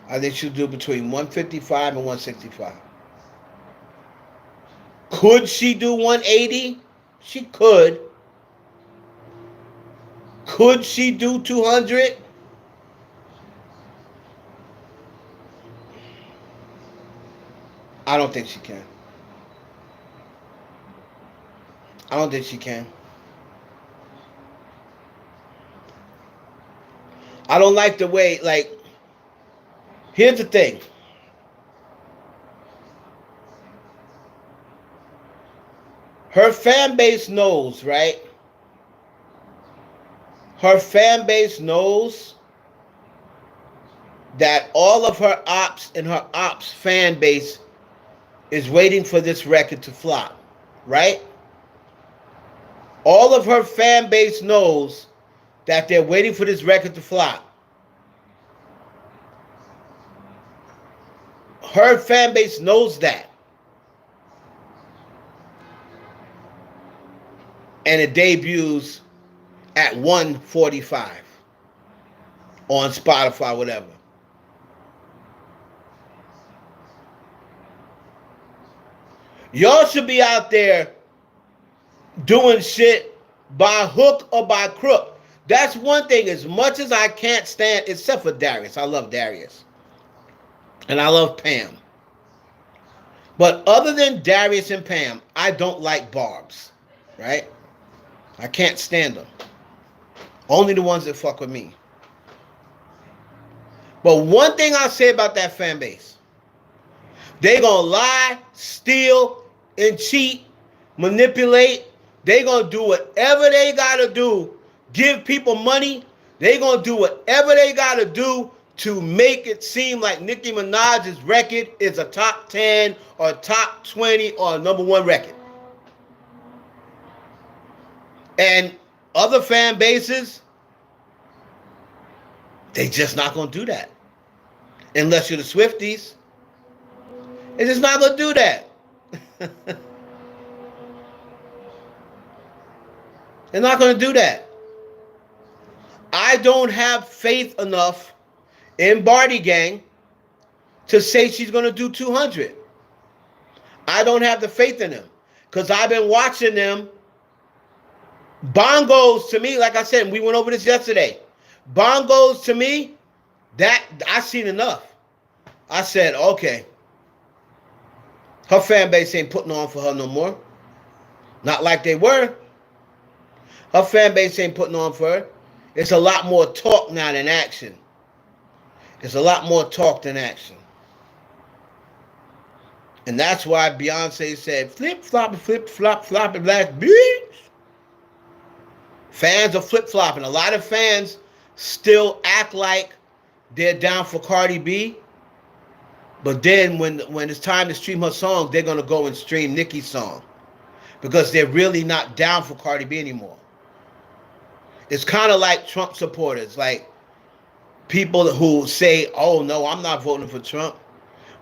I think she'll do between 155 and 165. Could she do 180? She could. Could she do 200? I don't think she can. I don't think she can. I don't like the way, here's the thing. Her fan base knows, right? Her fan base knows that all of her ops and her ops fan base is waiting for this record to flop, right? All of her fan base knows that they're waiting for this record to flop. Her fan base knows that. And it debuts at 145 on Spotify, whatever. Y'all should be out there doing shit by hook or by crook. That's one thing. As much as I can't stand, except for Darius. I love Darius. And I love Pam. But other than Darius and Pam, I don't like Barbs. Right? I can't stand them. Only the ones that fuck with me. But one thing I'll say about that fan base. They gonna lie, steal, and cheat, manipulate. They gonna do whatever they gotta do. Give people money. They gonna do whatever they gotta do to make it seem like Nicki Minaj's record is a top 10 or top 20 or a number 1 record. And other fan bases, they just not gonna do that. Unless you're the Swifties. They're just not gonna do that. They're not gonna do that. I don't have faith enough in Barbie Gang to say she's gonna do 200. I don't have the faith in them because I've been watching them. Bongos to me, like I said, we went over this yesterday. Bongos to me, that I seen enough. I said, okay, her fan base ain't putting on for her no more. Not like they were. Her fan base ain't putting on for her. It's a lot more talk now than action. It's a lot more talk than action. And that's why Beyonce said, flip, flop, black bitch. Fans are flip-flopping. A lot of fans still act like they're down for Cardi B. But then when it's time to stream her song, they're going to go and stream Nicki's song. Because they're really not down for Cardi B anymore. It's kind of like Trump supporters. Like people who say, oh, no, I'm not voting for Trump.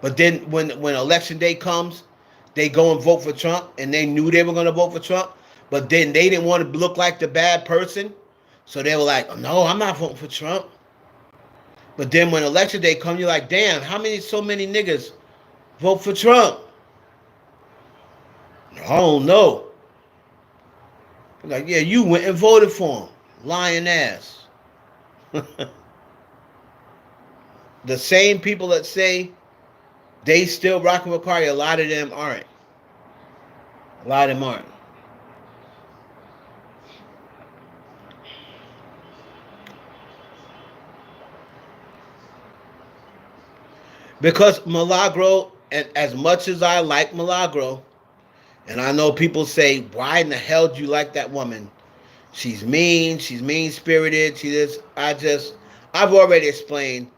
But then when election day comes, they go and vote for Trump. And they knew they were going to vote for Trump. But then they didn't want to look like the bad person. So they were like, oh, no, I'm not voting for Trump. But then when election day comes, you're like, damn, so many niggas vote for Trump? I don't know. Like, yeah, you went and voted for him. Lying ass. The same people that say they still rocking with Cardi, a lot of them aren't. A lot of them aren't. Because Milagro, and as much as I like Milagro, and I know people say, why in the hell do you like that woman? She's mean-spirited, I've already explained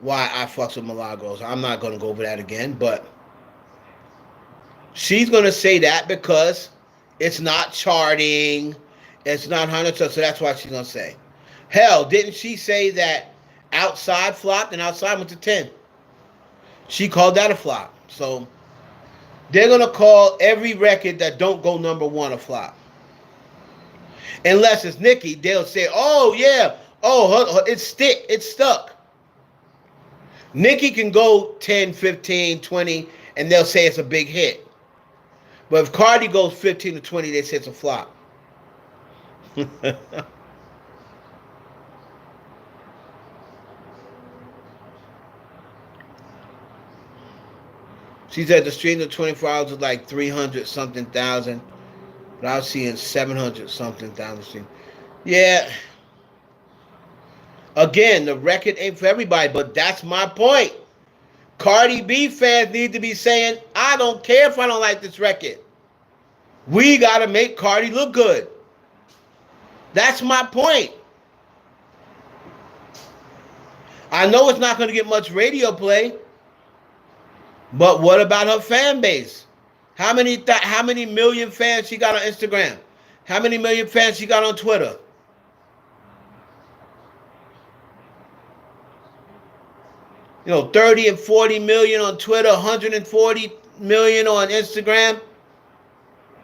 why I fucks with Milagro. So I'm not going to go over that again, but she's going to say that because it's not charting, it's not 100, so that's why she's going to say. Hell, didn't she say that Outside flopped and Outside went to 10? She called that a flop. So they're going to call every record that don't go number one a flop. Unless it's Nicki, they'll say, oh, yeah, it's stuck. Nicki can go 10, 15, 20, and they'll say it's a big hit. But if Cardi goes 15 to 20, they say it's a flop. She said the stream of 24 hours was like 300-something thousand. But I was seeing 700-something thousand streams. Yeah. Again, the record ain't for everybody, but that's my point. Cardi B fans need to be saying, I don't care if I don't like this record. We got to make Cardi look good. That's my point. I know it's not going to get much radio play, but what about her fan base? How many million fans she got on Instagram? How many million fans she got on Twitter? You know, 30 and 40 million on Twitter, 140 million on Instagram.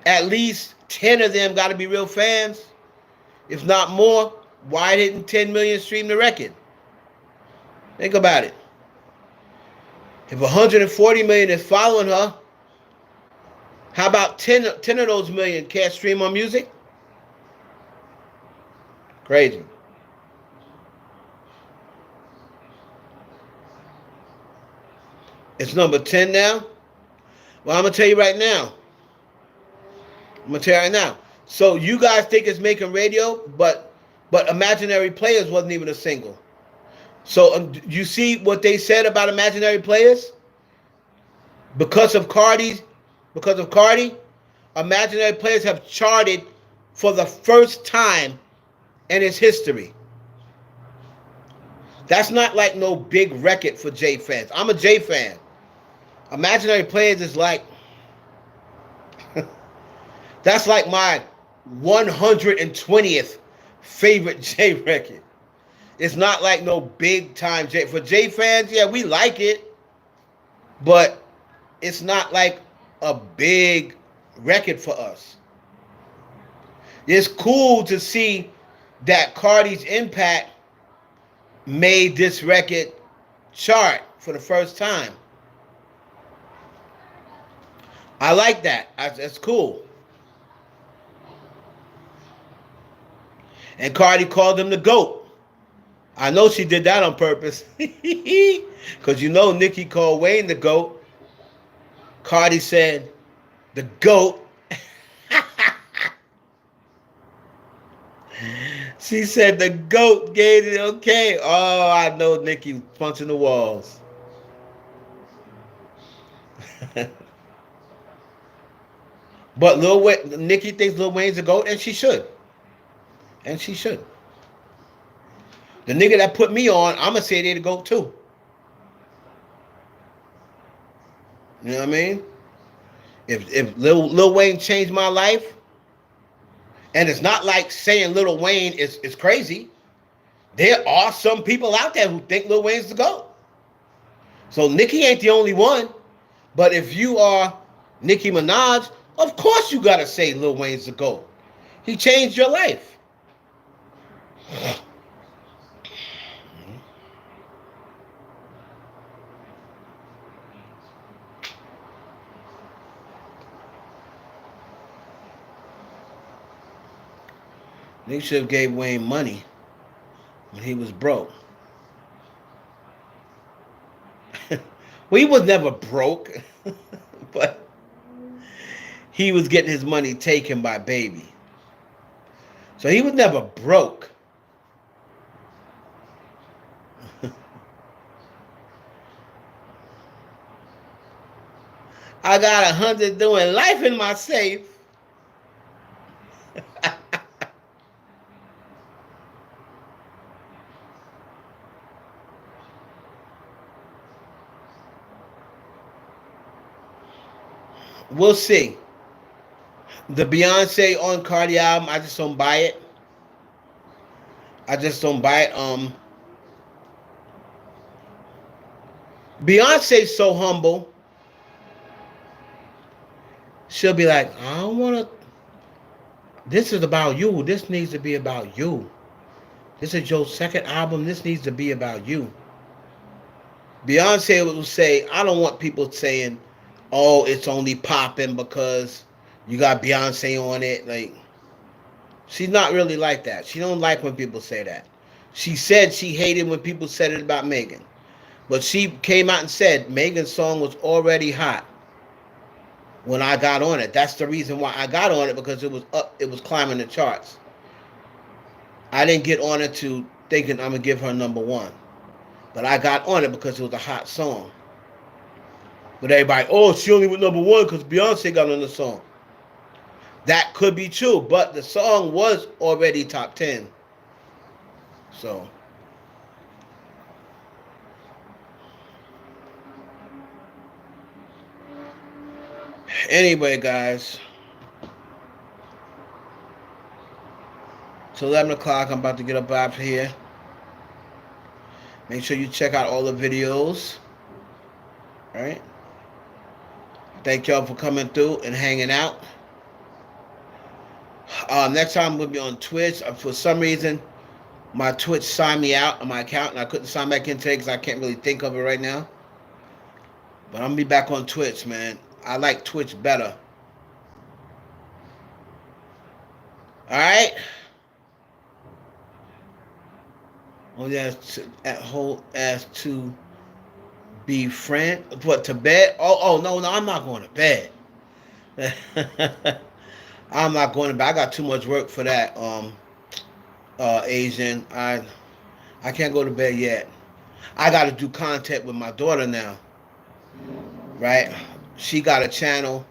At least 10 of them got to be real fans. If not more, why didn't 10 million stream the record? Think about it. If 140 million is following her, how about 10 of those million can't stream on music? Crazy. It's number 10 now? Well, I'm going to tell you right now. So you guys think it's making radio, but Imaginary Playerz wasn't even a single. So you see what they said about Imaginary Playerz? Because of Cardi, Imaginary Playerz have charted for the first time in its history. That's not like no big record for J fans. I'm a J fan. Imaginary Playerz is like, that's like my 120th favorite J record. It's not like no big time J. For J fans, yeah, we like it, but it's not like a big record for us. It's cool to see that Cardi's Impact made this record chart for the first time. I like that. That's cool. And Cardi called him the GOAT. I know she did that on purpose. Because you know Nicki called Wayne the GOAT. Cardi said, the GOAT. She said the GOAT gave it okay. Oh, I know Nicki punching the walls. But Nicki thinks Lil Wayne's a GOAT, and she should. And she should. The nigga that put me on, I'm going to say they're the GOAT too. You know what I mean? If Lil Wayne changed my life, and it's not like saying Lil Wayne is crazy. There are some people out there who think Lil Wayne's the GOAT. So Nicki ain't the only one. But if you are Nicki Minaj, of course you gotta say Lil Wayne's the GOAT. He changed your life. They should have gave Wayne money when he was broke. Well, he was never broke, but he was getting his money taken by Baby. So he was never broke. I got 100 doing life in my safe. We'll see. The Beyonce on Cardi album, I just don't buy it. I just don't buy it. Beyonce's so humble. She'll be like, I don't want to. This is about you. This needs to be about you. This is your second album. This needs to be about you. Beyonce will say, I don't want people saying, oh, it's only popping because you got Beyonce on it. Like, she's not really like that. She don't like when people say that. She said she hated when people said it about Megan. But she came out and said Megan's song was already hot when I got on it. That's the reason why I got on it, because it was up, it was climbing the charts. I didn't get on it to thinking I'm going to give her number one. But I got on it because it was a hot song. But everybody, oh, she only went number one because Beyonce got on the song. That could be true, but the song was already top 10. So. Anyway, guys. It's 11 o'clock. I'm about to get up out of here. Make sure you check out all the videos. All right. Thank y'all for coming through and hanging out. Next time we'll be on Twitch. For some reason, my Twitch signed me out on my account, and I couldn't sign back in today because I can't really think of it right now. But I'm going to be back on Twitch, man. I like Twitch better. All right? Oh, yeah, at whole as to be friend. What, to bed? Oh, no, I'm not going to bed. I'm not going to bed. I got too much work for that, Asian. I can't go to bed yet. I got to do content with my daughter now. Right? She got a channel.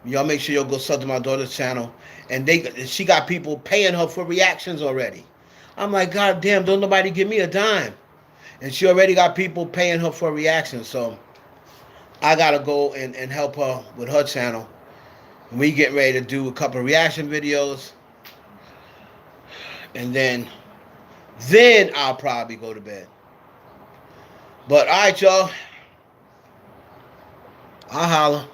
Y'all make sure y'all go sub to my daughter's channel. And she got people paying her for reactions already. I'm like, God damn, don't nobody give me a dime. And she already got people paying her for reactions. So I got to go and help her with her channel. And we get ready to do a couple of reaction videos. And then I'll probably go to bed. But all right, y'all. I'll holler.